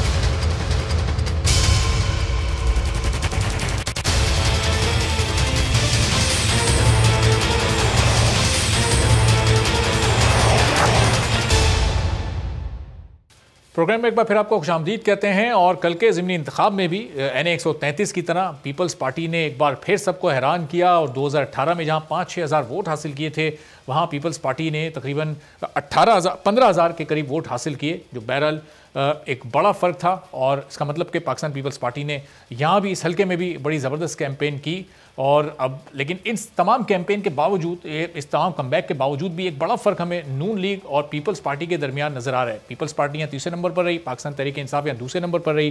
Speaker 4: प्रोग्राम में एक बार फिर आपको खुशामदीद कहते हैं। और कल के ज़िमनी इंतखाब में भी NA 133 की तरह पीपल्स पार्टी ने एक बार फिर सबको हैरान किया और 2018 में जहां 5-6 हज़ार वोट हासिल किए थे, वहां पीपल्स पार्टी ने तकरीबन 15,000 के करीब वोट हासिल किए, जो बहरहाल एक बड़ा फ़र्क था। और इसका मतलब कि पाकिस्तान पीपल्स पार्टी ने यहाँ भी इस हल्के में भी बड़ी ज़बरदस्त कैंपेन की। और अब लेकिन इन तमाम कैंपेन के बावजूद, इस तमाम कमबैक के बावजूद भी एक बड़ा फ़र्क हमें नून लीग और पीपल्स पार्टी के दरमियान नज़र आ रहा है। पीपल्स पार्टी यहाँ तीसरे नंबर पर रही, पाकिस्तान तहरीक इंसाफ यहाँ दूसरे नंबर पर रही।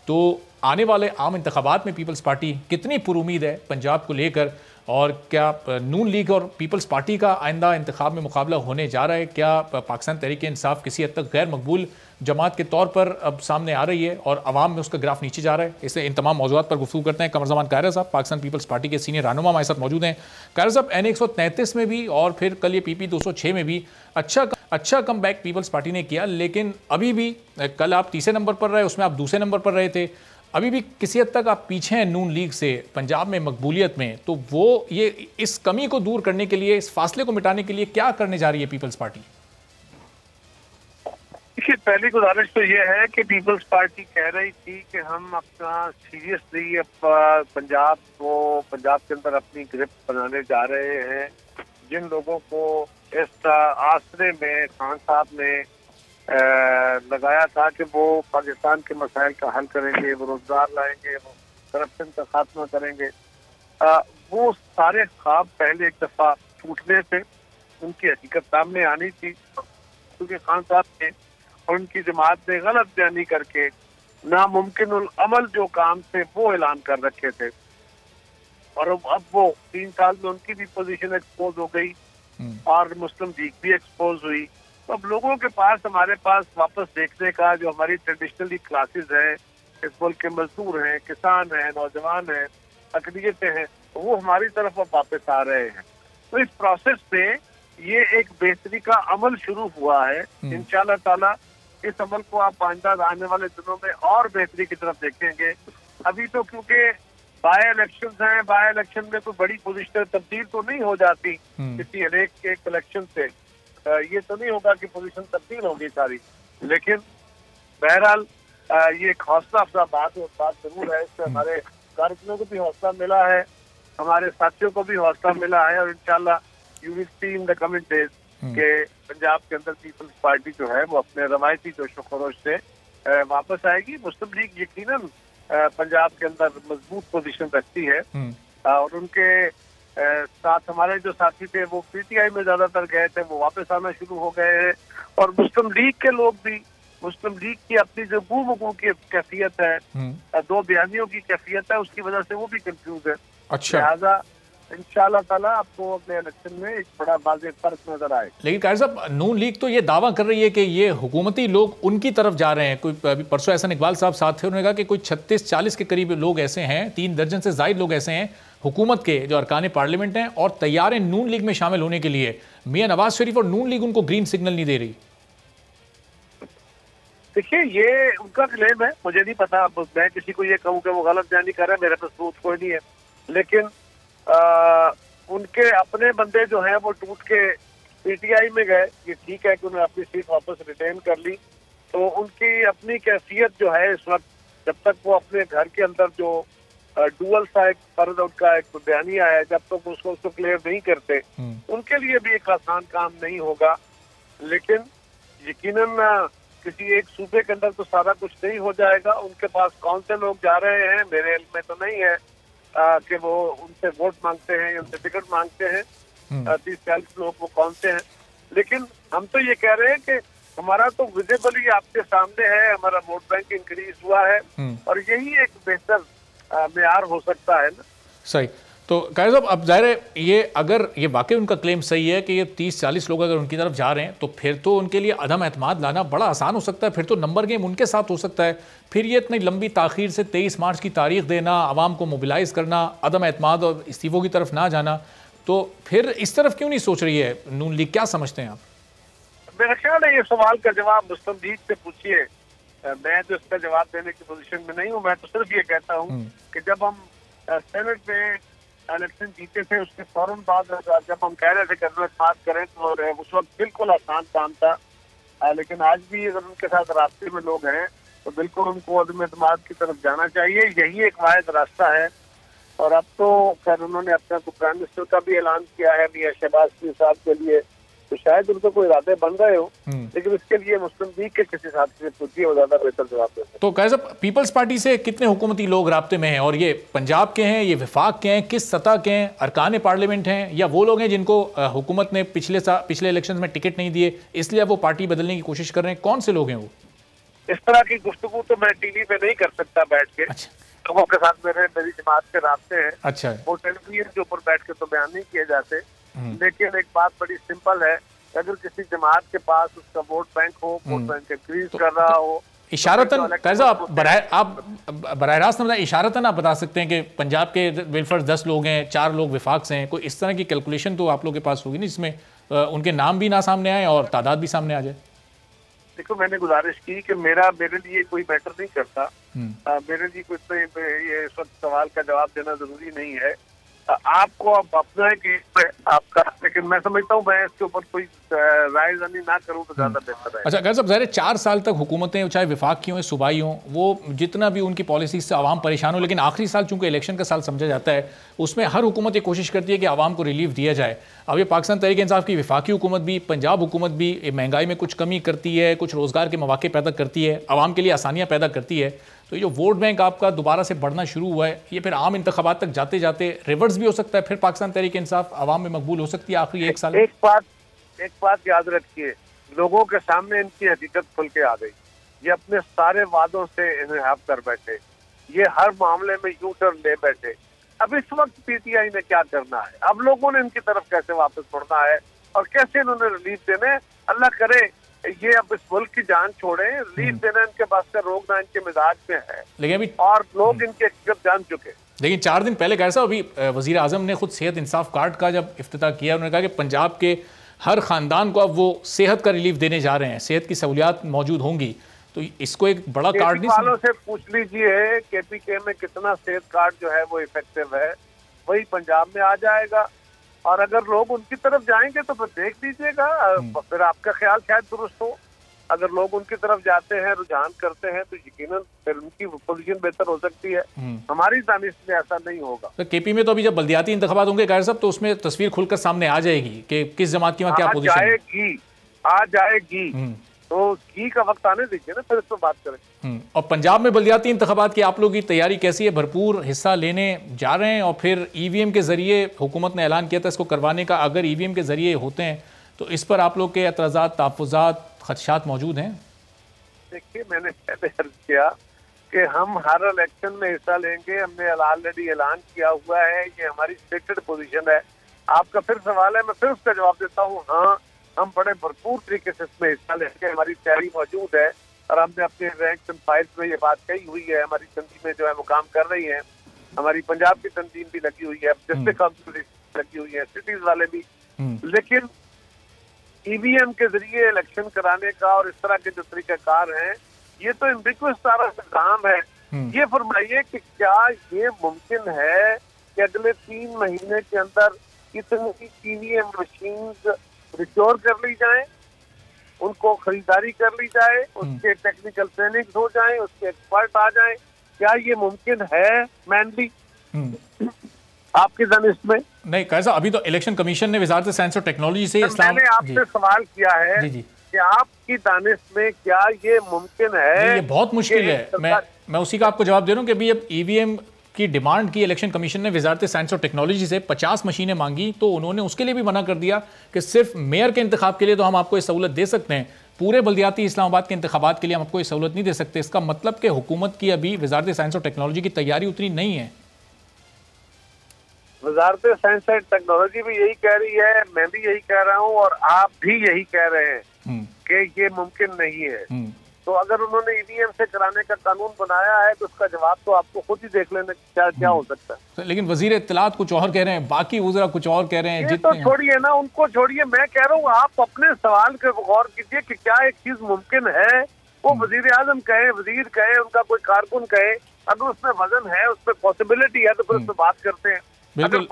Speaker 4: तो आने वाले आम इंतखाबात में पीपल्स पार्टी कितनी पुरुमीद है पंजाब को लेकर, और क्या नून लीग और पीपल्स पार्टी का आइंदा इंतखाब में मुकाबला होने जा रहा है? क्या पाकिस्तान तहरीक इंसाफ किसी हद तक गैर मकबूल जमात के तौर पर अब सामने आ रही है और अवाम में उसका ग्राफ नीचे जा रहा है? इससे इन तमाम मौज़ूआत पर गुफ्तगू करते हैं। कमर जमान कायरा साहब पाकिस्तान पीपल्स पार्टी के सीनियर रहनुमा हमारे साथ मौजूद हैं। कायरा साहब, NA 133 में भी और फिर कल ये PP 206 में भी अच्छा कम बैक पीपल्स पार्टी ने किया, लेकिन अभी भी कल आप तीसरे नंबर पर रहे, उसमें आप दूसरे नंबर पर रहे थे, अभी भी किसी हद तक आप पीछे हैं नून लीग से पंजाब में मकबूलियत में। तो वो ये इस कमी को दूर करने के लिए, इस फासले को मिटाने के लिए क्या करने जा रही है पीपल्स पार्टी?
Speaker 5: देखिए, पहली गुजारिश तो ये है कि पीपल्स पार्टी कह रही थी कि हम अपना सीरियसली पंजाब के अंदर अपनी ग्रिप बनाने जा रहे हैं। जिन लोगों को इस आसरे में खान साहब ने लगाया था कि वो पाकिस्तान के मसाइल का हल करेंगे, वो रोजगार लाएंगे, वो करप्शन का खात्मा करेंगे, वो सारे ख्वाब पहले एक दफा टूटने से उनकी हकीकत सामने आनी थी, क्योंकि खान साहब ने और उनकी जमात ने गलत बयानी करके नामुमकिन अमल जो काम थे वो ऐलान कर रखे थे। और अब वो 3 साल में उनकी भी पोजीशन एक्सपोज हो गई और मुस्लिम लीग भी एक्सपोज हुई। तो अब लोगों के पास, हमारे पास वापस देखने का जो हमारी ट्रेडिशनली क्लासेस हैं, इस मुल्क के मजदूर हैं, किसान हैं, नौजवान हैं, अकलियतें हैं, तो वो हमारी तरफ अब वापस आ रहे हैं। तो इस प्रोसेस में ये एक बेहतरी का अमल शुरू हुआ है। इंशाल्लाह ताला इस अमल को आप आइंदा आने वाले दिनों में और बेहतरी की तरफ देखेंगे। अभी तो क्योंकि बाय इलेक्शंस हैं, बाय इलेक्शन में कोई बड़ी पोजीशन तब्दील तो नहीं हो जाती किसी एक इलेक्शन से, ये तो नहीं होगा कि पोजीशन तब्दील होगी सारी, लेकिन बहरहाल ये एक हौसला अफजा बात जरूर है। इससे हमारे कार्यकर्ताओं को भी हौसला मिला है, हमारे साथियों को भी हौसला मिला है, और इंशाल्लाह you will see in the coming days के पंजाब के अंदर पीपल्स पार्टी जो है वो अपने रवायती जोश खरोश से वापस आएगी। मुस्लिम लीग यकीनन पंजाब के अंदर मजबूत पोजीशन रखती है, और उनके साथ हमारे जो साथी थे वो पीटीआई में ज्यादातर गए थे, वो वापस आना शुरू हो गए हैं। और मुस्लिम लीग के लोग भी, मुस्लिम लीग की अपनी जो गुमगू की कैफियत है, 2 बयानियों की कैफियत है, उसकी वजह से वो भी कंफ्यूज है।
Speaker 4: अच्छा,
Speaker 5: लिहाजा इंशाल्लाह ताला आपको अपने इलेक्शन में एक बड़ा वाज़ेह फर्क नजर आए।
Speaker 4: लेकिन कायर साहब, नून लीग तो ये दावा कर रही है कि ये हुकूमती लोग उनकी तरफ जा रहे हैं। कोई अभी परसों एहसान इकबाल साहब साथ थे, उन्होंने कहा कि कोई 36-40 के करीब लोग ऐसे हैं, 3 दर्जन से ज्यादा लोग ऐसे हैं हुकूमत के जो अरकान पार्लियामेंट हैं और तैयार हैं नून लीग में शामिल होने के लिए। मियां नवाज शरीफ और नून लीग उनको ग्रीन सिग्नल नहीं दे रही।
Speaker 5: देखिए, ये उनका क्लेम है, मुझे नहीं पता। मैं किसी को ये कहूँ कि वो गलत बयानी कर रहा है, मेरे पास सबूत कोई नहीं है। लेकिन उनके अपने बंदे जो हैं वो टूट के पीटीआई में गए। ये ठीक है कि उन्होंने अपनी सीट वापस रिटेन कर ली, तो उनकी अपनी कैफियत जो है इस वक्त, जब तक वो अपने घर के अंदर जो डुअल सा एक फर्ज उनका एक बयानी आया है, जब तक उसको क्लियर नहीं करते, उनके लिए भी एक आसान काम नहीं होगा। लेकिन यकीनन किसी एक सूबे के अंदर तो सारा कुछ नहीं हो जाएगा। उनके पास कौन से लोग जा रहे हैं मेरे इल्म में तो नहीं है कि वो उनसे वोट मांगते हैं या उनसे टिकट मांगते हैं। 30-40 लोग वो कौन से हैं, लेकिन हम तो ये कह रहे हैं कि हमारा तो विजिबली आपके सामने है, हमारा वोट बैंक इंक्रीज हुआ है, और यही एक बेहतर मेयार हो सकता है ना।
Speaker 4: सही। तो कायर साहब, अब जाहिर है ये अगर ये वाकई उनका क्लेम सही है कि ये 30-40 लोग अगर उनकी तरफ जा रहे हैं, तो फिर तो उनके लिए अदम एतमाद लाना बड़ा आसान हो सकता है। फिर तो नंबर गेम उनके साथ हो सकता है। फिर ये इतनी लंबी ताखीर से 23 मार्च की तारीख देना, आवाम को मोबिलाइज करना, अदम एतमाद और इस्तीफों की तरफ ना जाना, तो फिर इस तरफ क्यों नहीं सोच रही है नून लीग? क्या समझते हैं आप?
Speaker 5: मेरा ख्याल है ये सवाल का जवाब मुस्लिम लीग से पूछिए। मैं तो इसका जवाब देने की पोजीशन में नहीं हूँ। मैं तो सिर्फ ये कहता हूँ कि जब हम सेनेट में इलेक्शन जीते थे, उसके फौरन बाद जब हम कह रहे थे कि बात करें, तो उस वक्त बिल्कुल आसान काम था। लेकिन आज भी अगर उनके साथ रास्ते में लोग हैं तो बिल्कुल उनको अदम एतमाद की तरफ जाना चाहिए। यही एक वाहिद रास्ता है। और अब तो खैर उन्होंने अपना प्राइम मिनिस्टर का भी ऐलान किया है मियां शहबाज शरीफ साहब के लिए, तो शायद उनको कोई इरादे बन रहे हो, लेकिन इसके लिए मुस्लिम लीग के किसी साथी से पूछिए, वो ज्यादा बेहतर जवाब देते हैं।
Speaker 4: तो कायर साहब, पीपल्स पार्टी से कितने हुकूमती लोग राब्ते में हैं, और ये पंजाब के हैं, ये वफाक के हैं, किस सतह के हैं, अरकान पार्लियामेंट हैं, या वो लोग हैं जिनको हुकूमत ने पिछले इलेक्शन में टिकट नहीं दिए इसलिए वो पार्टी बदलने की कोशिश कर रहे हैं? कौन से लोग हैं वो?
Speaker 5: इस तरह की गुफ्तगू तो मैं टीवी पे नहीं कर सकता बैठ के।
Speaker 4: अच्छा।
Speaker 5: लोगों के साथ मेरी जमात के रास्ते हैं।
Speaker 4: अच्छा।
Speaker 5: वो टेलीविजन के ऊपर बैठ के तो बयान नहीं किए जाते। लेकिन एक बात बड़ी सिंपल है, अगर किसी जमात के पास उसका वोट बैंक हो, वोट बैंक इंक्रीज कर रहा हो,
Speaker 4: इशारतन कैसा आप बराह रास्त इशारतन आप बता सकते हैं कि पंजाब के वेलफेयर 10 लोग हैं, 4 लोग विफाक से हैं, कोई इस तरह की कैलकुलेशन तो आप लोगों के पास होगी नहीं जिसमें उनके नाम भी ना सामने आए और तादाद भी सामने आ जाए?
Speaker 5: देखो, मैंने गुजारिश की कि मेरे लिए कोई मैटर नहीं करता। मेरे लिए कोई ये इस वक्त सवाल का जवाब देना जरूरी नहीं है। आपको आप अपना कि आपका लेकिन मैं समझता हूँ मैं इसके ऊपर कोई रायज़नी ना करूँ तो ज़्यादा बेहतर है।
Speaker 4: अच्छा खैर साहब, ज़ाहिर 4 साल तक हुकूमतें चाहे विफाक की हों सूबाई हों, वो जितना भी उनकी पॉलिसी से आवाम परेशान हो, लेकिन आखिरी साल चूंकि इलेक्शन का साल समझा जाता है, उसमें हर हुकूमत ये कोशिश करती है कि आवाम को रिलीफ दिया जाए। अब ये पाकिस्तान तहरीक इंसाफ की विफाकी हुकूमत भी, पंजाब हुकूमत भी महंगाई में कुछ कमी करती है, कुछ रोज़गार के मौके पैदा करती है, आवाम के लिए आसानियाँ पैदा करती है। तो ये जो वोट बैंक आपका दोबारा से बढ़ना शुरू हुआ है, ये फिर आम इंतखाबात तक जाते जाते रिवर्स भी हो सकता है, फिर पाकिस्तान तहरीक इंसाफ आवाम में मकबूल हो सकती है आखिरी 1 साल।
Speaker 5: एक बात याद रखिए, लोगों के सामने इनकी हकीकत खुल के आ गई। ये अपने सारे वादों से इन्हें कर बैठे, ये हर मामले में यू टर्न ले बैठे। अब इस वक्त पीटीआई ने क्या करना है, अब लोगों ने इनकी तरफ कैसे वापस मुड़ना है और कैसे इन्होंने रिलीफ देने। अल्लाह करे ये अब इस मुल्क की जान छोड़े, रिलीफ देना इनके पास का रोक ना इनके मिजाज में है,
Speaker 4: लेकिन अभी
Speaker 5: और लोग इनकी हकीकत जान चुके।
Speaker 4: लेकिन 4 दिन पहले कैसा, अभी वजीर आजम ने खुद सेहत इंसाफ कार्ड का जब इफ्तिताह किया, उन्होंने कहा कि पंजाब के हर खानदान को अब वो सेहत का रिलीफ देने जा रहे हैं, सेहत की सहूलियात मौजूद होंगी। तो इसको एक बड़ा कार्ड नहीं
Speaker 5: वालों से पूछ लीजिए केपीके में कितना सेहत कार्ड जो है वो इफेक्टिव है, वही पंजाब में आ जाएगा। और अगर लोग उनकी तरफ जाएंगे तो फिर देख लीजिएगा, फिर आपका ख्याल शायद दुरुस्त हो। अगर लोग उनकी तरफ जाते हैं, रुझान करते हैं, तो यकीनन फिर उनकी पोजीशन बेहतर हो सकती है। हमारी दानिश में ऐसा नहीं होगा।
Speaker 4: तो केपी में तो अभी जब बल्दियाती इंतखाबात होंगे गायर साहब, तो उसमें तस्वीर खुलकर सामने आ जाएगी कि किस जमात की वहाँ क्या पोजीशन है।
Speaker 5: आ जाएगी तो की का वक्त आने दीजिए ना, फिर इस पर बात करें।
Speaker 4: और पंजाब में बल्दियाती इंतखाबात की आप लोगों की तैयारी कैसी है? भरपूर हिस्सा लेने जा रहे हैं? और फिर ईवीएम के जरिए हुकूमत ने ऐलान किया था इसको करवाने का, अगर ईवीएम के जरिए होते हैं तो इस पर आप लोग के एतराज़ात, तहफ़्फ़ुज़ात, खदशात मौजूद हैं?
Speaker 5: देखिए, मैंने पहले अर्ज किया कि हम हर इलेक्शन में हिस्सा लेंगे, हमने ऑलरेडी ऐलान किया हुआ है, ये हमारी स्टेटेड पोजीशन है। आपका फिर सवाल है, मैं फिर उसका जवाब देता हूँ, हाँ हम बड़े भरपूर तरीके से इसमें हिस्सा लेंगे, हमारी तैयारी मौजूद है और हमने अपने रैंक्स एंड फाइल्स में ये बात कही हुई है। हमारी तंजीमें जो है वो काम कर रही हैं, हमारी पंजाब की तंजीम भी लगी हुई है, डिस्ट्रिक्ट काउंसिल लगी हुई है, सिटीज वाले भी। लेकिन ईवीएम के जरिए इलेक्शन कराने का और इस तरह के जो तरीकाकार हैं, ये तो इम्बिक्वस सारा काम है। ये फरमाइए कि क्या ये मुमकिन है कि अगले 3 महीने के अंदर इतनी ईवीएम मशीन रिक्योर कर ली जाए, उनको खरीदारी कर ली जाए, उसके टेक्निकल ट्रेनिंग हो जाए, उसके एक्सपर्ट आ जाए? क्या ये मुमकिन है मैनली आपकी दानिश में?
Speaker 4: नहीं कैसा, अभी तो इलेक्शन कमीशन ने वजारत साइंस और टेक्नोलॉजी से
Speaker 5: मैंने आपसे सवाल किया है कि आपकी दानिश में क्या ये मुमकिन है?
Speaker 4: ये बहुत मुश्किल है। मैं उसी का आपको जवाब दे रहा हूँ कि अभी अब ईवीएम की डिमांड की इलेक्शन कमीशन ने वजारत साइंस और टेक्नोलॉजी से 50 मशीनें मांगी, तो उन्होंने उसके लिए भी मना कर दिया कि सिर्फ मेयर के इंतखाब के लिए तो हम आपको ये सहूलत दे सकते हैं, पूरे बल्दियाती इस्लामाबाद के इंतखाबात के लिए हम आपको ये सहूलत नहीं दे सकते। इसका मतलब कि हुकूमत की अभी वजारत साइंस और टेक्नोलॉजी की तैयारी उतनी नहीं है।
Speaker 5: वजारत साइंस एंड टेक्नोलॉजी भी यही कह रही है, मैं भी यही कह रहा हूँ और आप भी यही कह रहे हैं कि ये मुमकिन नहीं है। तो अगर उन्होंने ईवीएम से कराने का कानून बनाया है तो उसका जवाब तो आपको खुद ही देख लेना क्या क्या हो सकता है।
Speaker 4: लेकिन वजीर इत्तलात कुछ और कह रहे हैं, बाकी वज़रा कुछ और कह रहे हैं।
Speaker 5: ये तो छोड़िए ना, उनको छोड़िए, मैं कह रहा हूँ आप अपने सवाल के गौर कीजिए कि क्या एक चीज मुमकिन है। वो वजीर आजम कहे, वजीर कहे, उनका कोई कारकुन कहे, अगर उसमें वजन है, उसमें पॉसिबिलिटी है तो फिर उस पर बात करते हैं।
Speaker 4: बिल्कुल,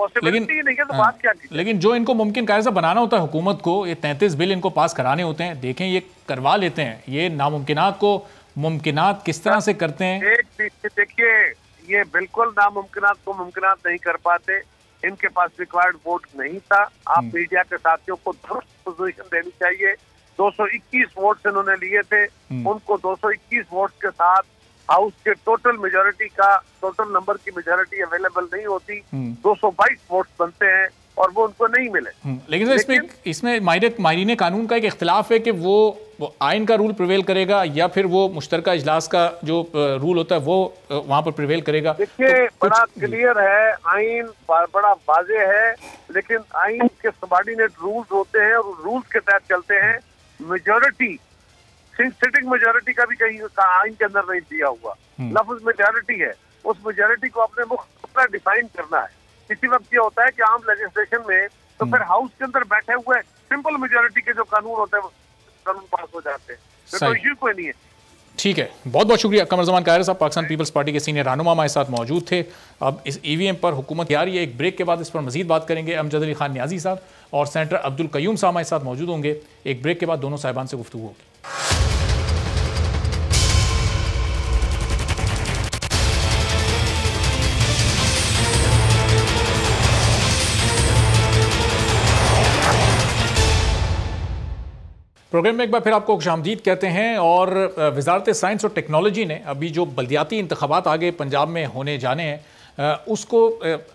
Speaker 4: लेकिन जो इनको मुमकिन कैसे बनाना होता है हुकूमत को, ये 33 बिल इनको पास कराने होते हैं, देखें ये करवा लेते हैं, ये नामुमकिनात को मुमकिनात किस तरह से करते हैं।
Speaker 5: देखिए, ये बिल्कुल नामुमकिनात को मुमकिनात नहीं कर पाते, इनके पास रिक्वायर्ड वोट नहीं था। आप मीडिया के साथियों को दुरुस्त पोजीशन देनी चाहिए। 221 वोट इन्होंने लिए थे, उनको 221 वोट के साथ हाउस के टोटल मेजोरिटी का टोटल नंबर की मेजोरिटी अवेलेबल नहीं होती, 222 वोट बनते हैं और वो उनको नहीं मिले।
Speaker 4: लेकिन इसमें माहिरीन कानून का एक इख्तिलाफ है कि वो आइन का रूल प्रिवेल करेगा या फिर वो मुश्तरका इजलास का जो रूल होता है वो वहाँ पर प्रिवेल करेगा।
Speaker 5: देखिए, बड़ा क्लियर है, आइन बड़ा वाजे है, लेकिन आइन के सबॉर्डिनेट रूल्स होते हैं और रूल्स के तहत चलते हैं। मेजोरिटी, सिटिंग मेजोरिटी का भी कहीं आइन के अंदर नहीं दिया हुआ, लफ्ज मेजोरिटी है, उस मेजोरिटी को अपने मुख्य डिफाइन करना है। किसी वक्त ये होता है कि आम लेजिस्लेशन में तो फिर हाउस के अंदर बैठे हुए सिंपल मेजोरिटी के जो कानून होते हैं वो कानून पास हो जाते हैं, तो इश्यू कोई नहीं है।
Speaker 4: ठीक है, बहुत बहुत शुक्रिया। कमर ज़मान कायर साहब पाकिस्तान पीपल्स पार्टी के सीनियर रहनुमा हमारे साथ मौजूद थे। अब इस ईवीएम पर हुकूमत तैयार है, एक ब्रेक के बाद इस पर मजीद बात करेंगे। अमजद अली खान न्याजी साहब और सेनेटर अब्दुल कयूम साहब हमारे साथ मौजूद होंगे। एक ब्रेक के बाद दोनों साहिबान से गुफ्तगू होगी। प्रोग्राम में एक बार फिर आपको खुशामदीद कहते हैं। और वजारत साइंस और टेक्नोलॉजी ने अभी जो बल्दियाती इंतखाबात आगे पंजाब में होने जाने हैं उसको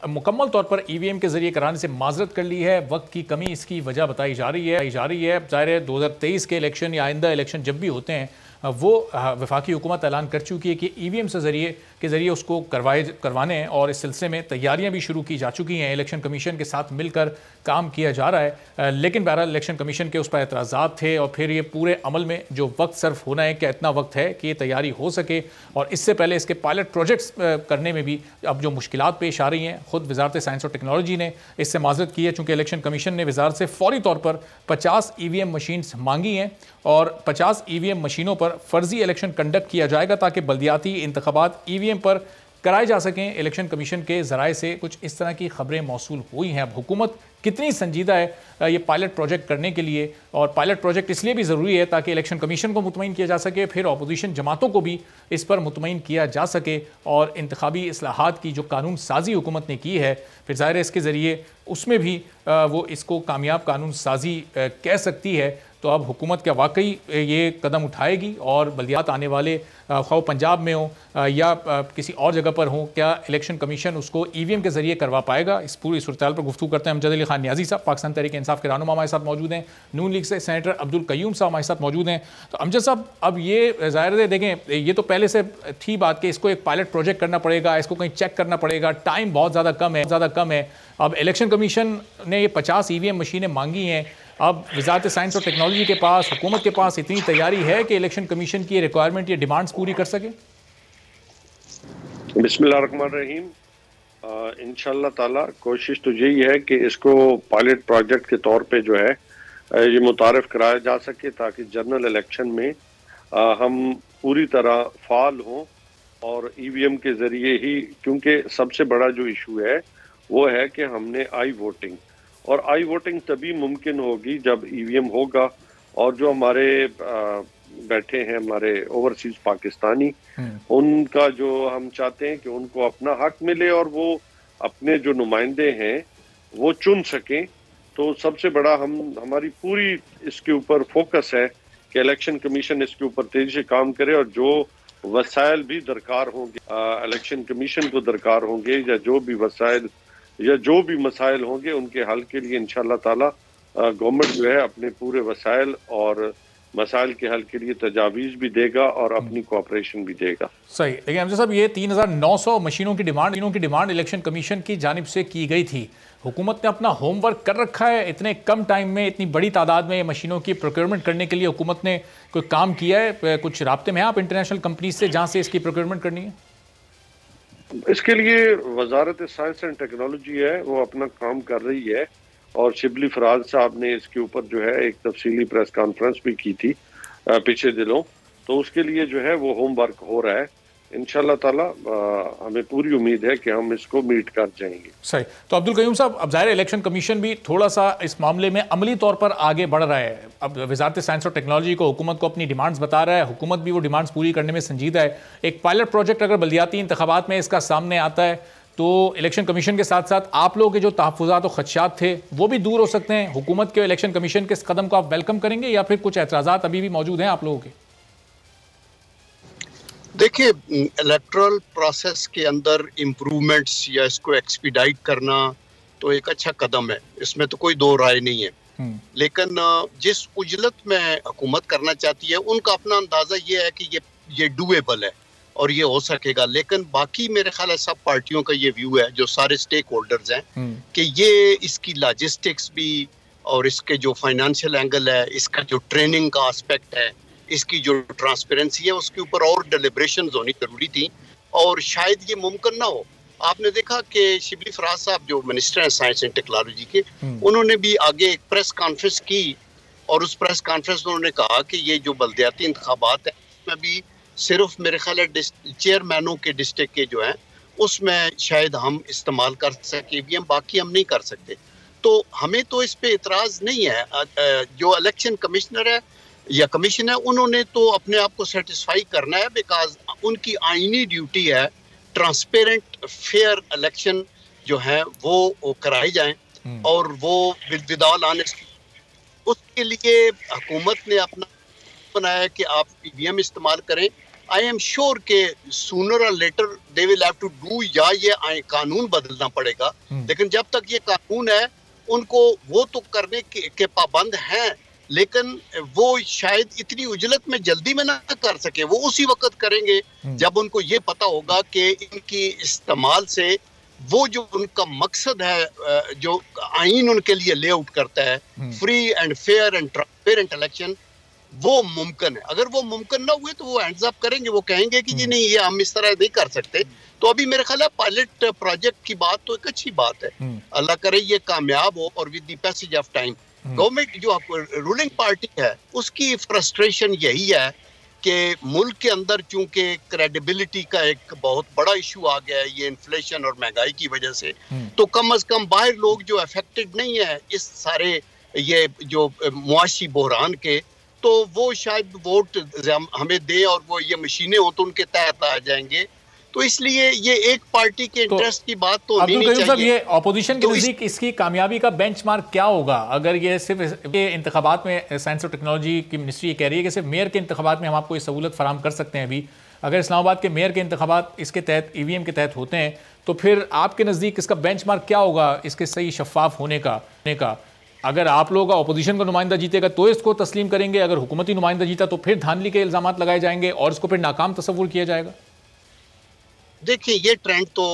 Speaker 4: मुकम्मल तौर पर ईवीएम के ज़रिए कराने से माजरत कर ली है। वक्त की कमी इसकी वजह बताई जा रही है। ज़ाहिर है 2023 के इलेक्शन या आइंदा इलेक्शन जब भी होते हैं वो वफाकी हुकूमत ऐलान कर चुकी है कि ईवीएम से ज़रिए उसको करवाने हैं और इस सिलसिले में तैयारियां भी शुरू की जा चुकी हैं। इलेक्शन कमीशन के साथ मिलकर काम किया जा रहा है। लेकिन बहरहाल इलेक्शन कमीशन के उस पर एतराज़ात थे और फिर ये पूरे अमल में जो वक्त सर्फ होना है, क्या इतना वक्त है कि ये तैयारी हो सके। और इससे पहले इसके पायलट प्रोजेक्ट्स करने में भी अब जो मुश्किलात पेश आ रही हैं, ख़ुद वजारत साइंस और टेक्नोलॉजी ने इससे माजरत की है, चूँकि इलेक्शन कमीशन ने वजारत से फौरी तौर पर 50 ईवीएम मशीन्स मांगी हैं और 50 ईवीएम मशीनों पर फर्जी इलेक्शन कंडक्ट किया जाएगा ताकि बल्दियाती इंतखाबात ईवीएम पर कराए जा सकें। इलेक्शन कमीशन के ज़राए से कुछ इस तरह की खबरें मौसूल हुई हैं। अब हुकूमत कितनी संजीदा है ये पायलट प्रोजेक्ट करने के लिए, और पायलट प्रोजेक्ट इसलिए भी ज़रूरी है ताकि इलेक्शन कमीशन को मुतमईन किया जा सके, फिर अपोजिशन जमातों को भी इस पर मुतमईन किया जा सके और इंतखाबी इस्लाहात की जो कानून साजी हुकूमत ने की है, फिर ज़ाहिर है इसके ज़रिए उसमें भी वो इसको कामयाब कानून साजी कह सकती है। तो अब हुकूमत क्या वाकई ये कदम उठाएगी और बल्दियात आने वाले ख़्वाह पंजाब में हो या किसी और जगह पर हो, क्या इलेक्शन कमीशन उसको ईवीएम के ज़रिए करवा पाएगा? इस पूरी सूरत-ए-हाल पर गुफ्तगू करते हैं। अमजद अली खान न्याजी साहब पाकिस्तान तहरीक इंसाफ के रहनुमा हमारे साथ मौजूद हैं। नून लीग से सेनेटर अब्दुल कयूम साहब हमारे साथ मौजूद हैं। तो अमजद साहब, अब ये ज़ाहिर है देखें, ये तो पहले से थी बात कि इसको एक पायलट प्रोजेक्ट करना पड़ेगा, इसको कहीं चेक करना पड़ेगा, टाइम बहुत ज़्यादा कम है। अब इलेक्शन कमीशन ने ये 50 ईवीएम मशीनें मांगी हैं। अब वजारत साइंस और टेक्नोलॉजी के पास, हुकूमत के पास इतनी तैयारी है कि इलेक्शन कमीशन की रिक्वायरमेंट, ये डिमांड्स पूरी कर सके?
Speaker 6: बिस्मिल्लाहिर्रहमानिर्रहीम। इंशाअल्लाह ताला कोशिश तो यही है कि इसको पायलट प्रोजेक्ट के तौर पे जो है ये मुतारफ़ कराया जा सके ताकि जनरल इलेक्शन में हम पूरी तरह फाल हों और ईवीएम के ज़रिए ही, क्योंकि सबसे बड़ा जो इशू है वो है कि हमने आई वोटिंग, और आई वोटिंग तभी मुमकिन होगी जब ईवीएम होगा। और जो हमारे बैठे हैं हमारे ओवरसीज पाकिस्तानी, उनका जो हम चाहते हैं कि उनको अपना हक मिले और वो अपने जो नुमाइंदे हैं वो चुन सकें। तो सबसे बड़ा हमारी पूरी इसके ऊपर फोकस है कि इलेक्शन कमीशन इसके ऊपर तेजी से काम करे और जो वसाइल भी दरकार होंगे इलेक्शन कमीशन को दरकार होंगे, या जो भी वसाइल या जो भी मसाइल होंगे उनके हल के लिए इंशाअल्लाह ताला गवर्नमेंट जो है अपने पूरे वसाइल और मसाइल के हल के लिए तजावीज़ भी देगा और अपनी कोऑपरेशन भी देगा।
Speaker 4: सही। लेकिन अमजद साहब, ये 3900 मशीनों की डिमांड इलेक्शन कमीशन की जानिब से की गई थी। हुकूमत ने अपना होमवर्क कर रखा है? इतने कम टाइम में इतनी बड़ी तादाद में मशीनों की प्रोक्योरमेंट करने के लिए हुकूमत ने कोई काम किया है? कुछ राब्ते में है आप इंटरनेशनल कंपनीज से जहाँ से इसकी प्रोक्योरमेंट करनी है?
Speaker 6: इसके लिए वजारत साइंस एंड टेक्नोलॉजी है वो अपना काम कर रही है, और शिबली फराज साहब ने इसके ऊपर जो है एक तफसीली प्रेस कॉन्फ्रेंस भी की थी पिछले दिनों। तो उसके लिए जो है वो होमवर्क हो रहा है। इंशाअल्लाह ताला हमें पूरी उम्मीद है कि हम इसको मीट कर जाएंगे।
Speaker 4: सही। तो अब्दुल कयूम साहब, अब ज़ाहिर इलेक्शन कमीशन भी थोड़ा सा इस मामले में अमली तौर पर आगे बढ़ रहा है। अब वजारत साइंस और टेक्नोलॉजी को हुकूमत को अपनी डिमांड्स बता रहा है, हुकूमत भी वो डिमांड्स पूरी करने में संजीदा है। एक पायलट प्रोजेक्ट अगर बल्दियाती इंतखाबात में इसका सामने आता है तो इलेक्शन कमीशन के साथ साथ आप लोगों के जो तहफ़्फ़ुज़ात और ख़दशात थे वो भी दूर हो सकते हैं। हुकूमत के इलेक्शन कमीशन के इस कदम को आप वेलकम करेंगे या फिर कुछ एतराज़ात अभी भी मौजूद हैं आप लोगों के?
Speaker 7: देखिए, इलेक्टोरल प्रोसेस के अंदर इम्प्रूवमेंट्स या इसको एक्सपीडाइट करना तो एक अच्छा कदम है, इसमें तो कोई दो राय नहीं है। लेकिन जिस उजलत में हुकूमत करना चाहती है उनका अपना अंदाजा ये है कि ये डूएबल है और ये हो सकेगा। लेकिन बाकी मेरे ख्याल है सब पार्टियों का ये व्यू है, जो सारे स्टेक होल्डर्स हैं, कि ये इसकी लॉजिस्टिक्स भी और इसके जो फाइनेंशियल एंगल है, इसका जो ट्रेनिंग का एस्पेक्ट है, इसकी जो ट्रांसपेरेंसी है, उसके ऊपर और डिलिब्रेशंस होनी जरूरी थी और शायद ये मुमकिन ना हो। आपने देखा कि शिबली फराज साहब जो मिनिस्टर हैं साइंस एंड टेक्नोलॉजी के, उन्होंने भी आगे एक प्रेस कॉन्फ्रेंस की और उस प्रेस कॉन्फ्रेंस में उन्होंने कहा कि ये जो बल्दियाती इंतखाबात है उसमें भी सिर्फ मेरे ख्याल है चेयरमैनों के डिस्ट्रिक्ट के जो हैं उसमें शायद हम इस्तेमाल कर सके ईवीएम, बाकी हम नहीं कर सकते। तो हमें तो इस पे इतराज़ नहीं है। जो इलेक्शन कमिश्नर है या कमीशन है उन्होंने तो अपने आप को सेटिस्फाई करना है, बिकॉज उनकी आईनी ड्यूटी है ट्रांसपेरेंट फेयर इलेक्शन जो है वो कराए जाएं और वो विद ऑल ऑनेस्टी। उसके लिए हुकूमत ने अपना बनाया कि आप ईवीएम इस्तेमाल करें। आई एम श्योर के सूनर और later they will have to do, या ये कानून बदलना पड़ेगा। लेकिन जब तक ये कानून है उनको वो तो करने के पाबंद हैं, लेकिन वो शायद इतनी उजलत में जल्दी में ना कर सके। वो उसी वक्त करेंगे जब उनको ये पता होगा कि इनकी इस्तेमाल से वो जो उनका मकसद है, जो आईन उनके लिए लेआउट करता है free and fair and transparent election, वो मुमकिन है। अगर वो मुमकिन ना हुए तो वो हैंड्स अप करेंगे, वो कहेंगे कि जी नहीं ये हम इस तरह नहीं कर सकते। तो अभी मेरे ख्याल है पायलट प्रोजेक्ट की बात तो एक अच्छी बात है, अल्लाह करे ये कामयाब हो। और with the passage of time government जो रूलिंग पार्टी है उसकी फ्रस्ट्रेशन यही है कि मुल्क के अंदर चूंकि क्रेडिबिलिटी का एक बहुत बड़ा इशू आ गया है ये इन्फ्लेशन और महंगाई की वजह से, तो कम से कम बाहर लोग जो अफेक्टेड नहीं है इस सारे ये जो मुआशी बहरान के, तो वो शायद वोट हमें दे और वो ये मशीनें हो तो उनके तहत आ जाएंगे। तो इसलिए ये एक पार्टी के इंटरेस्ट की बात तो नहीं चाहिए।
Speaker 4: साहब, ये ऑपोजिशन के नजदीक इसकी कामयाबी का बेंचमार्क क्या होगा? अगर ये सिर्फ ये इंतखाबात में साइंस और टेक्नोलॉजी की मिनिस्ट्री कह रही है कि सिर्फ मेयर के इंतखाबात में हम आपको ये सहूलत फराम कर सकते हैं, अभी अगर इस्लामाबाद के मेयर के इंतखाबात इसके तहत ईवीएम के तहत होते हैं तो फिर आपके नज़दीक इसका बेंचमार्क क्या होगा इसके सही शफाफ होने का? अगर आप लोगों का अपोजिशन का नुमाइंदा जीतेगा तो इसको तस्लीम करेंगे, अगर हुकूमती नुमाइंदा जीता तो फिर धांधली के इल्जाम लगाए जाएंगे और इसको फिर नाकाम तस्वुर किया जाएगा।
Speaker 7: देखिए ये ट्रेंड तो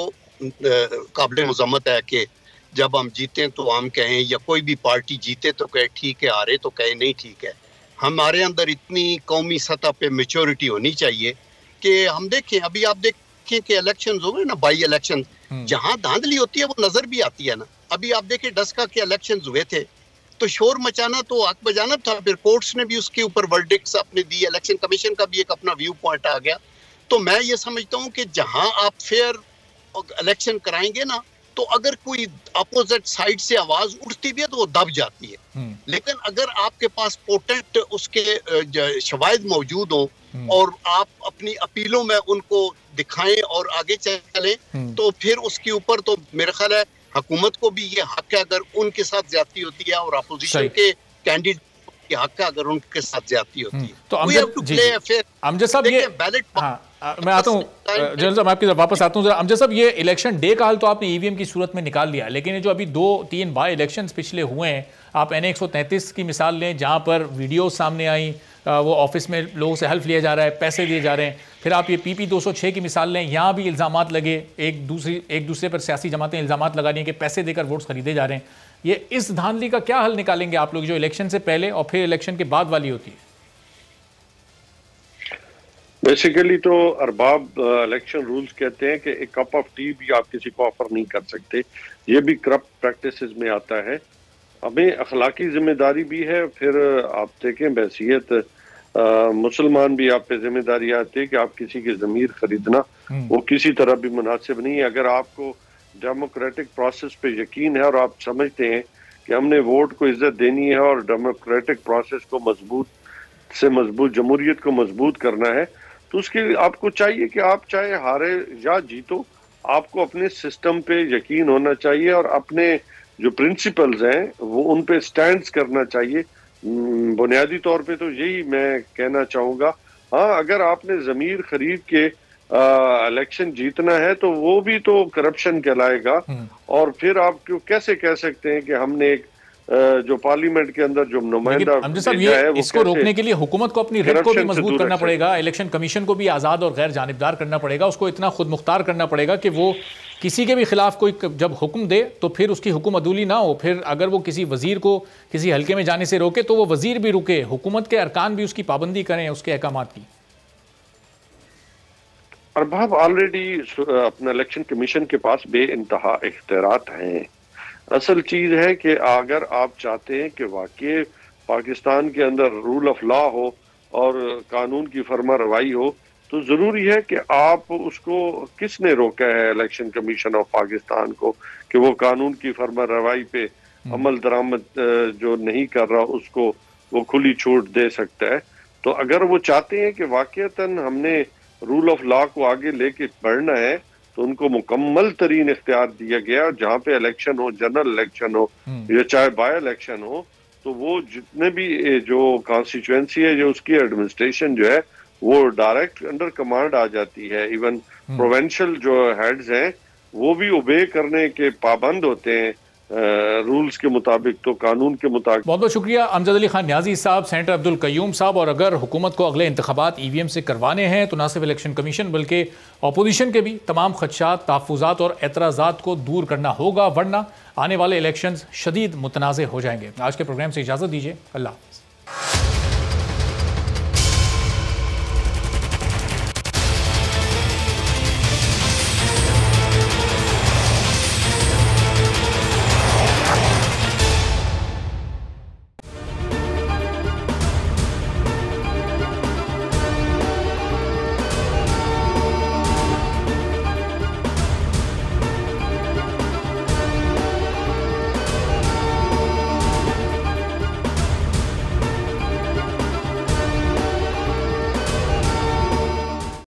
Speaker 7: काबिल मज़म्मत है कि जब हम जीते तो हम कहें, या कोई भी पार्टी जीते तो कहे ठीक है, हारे तो कहे नहीं ठीक है। हमारे अंदर इतनी कौमी सतह पे मैच्योरिटी होनी चाहिए कि हम देखें, अभी आप देखें कि इलेक्शन हो गए ना, बाई इलेक्शन, जहां धांधली होती है वो नजर भी आती है ना। अभी आप देखें डस्का के इलेक्शन हुए थे तो शोर मचाना तो हक बजाना था, फिर कोर्ट्स ने भी उसके ऊपर वर्डिक्ट्स अपने दिए, इलेक्शन कमीशन का भी एक अपना व्यू पॉइंट आ गया। तो मैं ये समझता हूँ कि जहां आप फेयर इलेक्शन कराएंगे ना, तो अगर कोई अपोजिट साइड से आवाज उठती भी है तो वो दब जाती है। लेकिन अगर आपके पास पोटेंट उसके शवाहिद मौजूद हो और आप अपनी अपीलों में उनको दिखाएं और आगे चलें, तो फिर उसके ऊपर तो मेरा ख्याल है हुकूमत को भी ये हक है अगर उनके साथ ज्यादती होती है, और अपोजिशन के कैंडिडेट के हक है अगर उनके साथ ज्यादती होती है।
Speaker 4: तो अमजद साहब, ये बैलेट मैं आता हूँ, जनरल साहब आपकी वापस आता हूँ। अमजद साहब, ये इलेक्शन डे का हल तो आपने ईवीएम की सूरत में निकाल लिया, लेकिन ये जो अभी 2-3 बाई इलेक्शंस पिछले हुए हैं, आप NA 133 की मिसाल लें जहाँ पर वीडियो सामने आई, वो ऑफिस में लोगों से हेल्प लिया जा रहा है, पैसे दिए जा रहे हैं। फिर आप ये PP 206 की मिसाल लें, यहाँ भी इल्ज़ामात लगे, एक दूसरे पर सियासी जमातें इल्ज़ामात लगा रही हैं कि पैसे देकर वोट्स खरीदे जा रहे हैं। ये इस धांधली का क्या हल निकालेंगे आप लोग जो इलेक्शन से पहले और फिर इलेक्शन के बाद वाली होती है?
Speaker 6: बेसिकली तो अरबाब इलेक्शन रूल्स कहते हैं कि एक कप ऑफ टी भी आप किसी को ऑफर नहीं कर सकते। ये भी करप्ट प्रैक्टिसेस में आता है। हमें अखलाकी जिम्मेदारी भी है। फिर आप देखें बहसीयत मुसलमान भी आप पे जिम्मेदारी आती है कि आप किसी की ज़मीर खरीदना वो किसी तरह भी मुनासिब नहीं है। अगर आपको डेमोक्रेटिक प्रोसेस पे यकीन है और आप समझते हैं कि हमने वोट को इज्जत देनी है और डेमोक्रेटिक प्रोसेस को मजबूत जमहूरियत को मजबूत करना है, तो उसके लिए आपको चाहिए कि आप चाहे हारे या जीतो, आपको अपने सिस्टम पे यकीन होना चाहिए और अपने जो प्रिंसिपल्स हैं वो उन पे स्टैंड करना चाहिए। बुनियादी तौर पे तो यही मैं कहना चाहूँगा। हाँ, अगर आपने ज़मीर खरीद के इलेक्शन जीतना है तो वो भी तो करप्शन कहलाएगा। और फिर आप क्यों कैसे कह सकते हैं कि हमने एक जो पार्लियामेंट के अंदर जो नुमाइंदा
Speaker 4: है इसको रोकने के लिए हुकूमत को अपनी रेड को भी मजबूत करना पड़ेगा, इलेक्शन कमीशन को भी आज़ाद और गैर जानिबदार करना पड़ेगा, उसको इतना खुद मुख्तार करना पड़ेगा कि वो किसी के भी खिलाफ कोई जब हुक्म दे तो फिर उसकी हुक्म अदूली ना हो। फिर अगर वो किसी वजीर को किसी हल्के में जाने से रोके तो वो वजीर भी रुके, हुकूमत के अरकान भी उसकी पाबंदी करें उसके अहकामात की।
Speaker 6: अरबाब ऑलरेडी अपना इलेक्शन कमीशन के पास बेइंतहा इख्तियारात हैं। असल चीज है कि अगर आप चाहते हैं कि वाकई पाकिस्तान के अंदर रूल ऑफ लॉ हो और कानून की फरमा रवाई हो, तो जरूरी है कि आप उसको, किसने रोका है इलेक्शन कमीशन ऑफ पाकिस्तान को कि वो कानून की फर्मा रवाई पे अमल दरामद जो नहीं कर रहा उसको वो खुली छूट दे सकता है। तो अगर वो चाहते हैं कि वाकईतन हमने रूल ऑफ लॉ को आगे लेके बढ़ना है तो उनको मुकम्मल तरीन इख्तियार दिया गया। जहाँ पे इलेक्शन हो, जनरल इलेक्शन हो या चाहे बाय इलेक्शन हो, तो वो जितने भी जो कॉन्स्टिट्यूएंसी है, जो उसकी एडमिनिस्ट्रेशन जो है वो डायरेक्ट अंडर कमांड आ जाती है। इवन प्रोविंशियल जो हेड्स हैं वो भी ओबे करने के पाबंद होते हैं रूल्स के मुताबिक, तो कानून के मुताबिक।
Speaker 4: बहुत बहुत शुक्रिया अमजद अली खान न्याजी साहब, सेनेटर अब्दुल कयूम साहब। और अगर हुकूमत को अगले इंतखाबात EVM से करवाने हैं तो न सिर्फ इलेक्शन कमीशन बल्कि अपोजिशन के भी तमाम खदशात, तहफ़्फ़ुज़ात और एतराज़ात को दूर करना होगा, वरना आने वाले इलेक्शन शदीद मुतनाज़ हो जाएंगे। आज के प्रोग्राम से इजाज़त दीजिए, अल्लाह हाफ़िज़।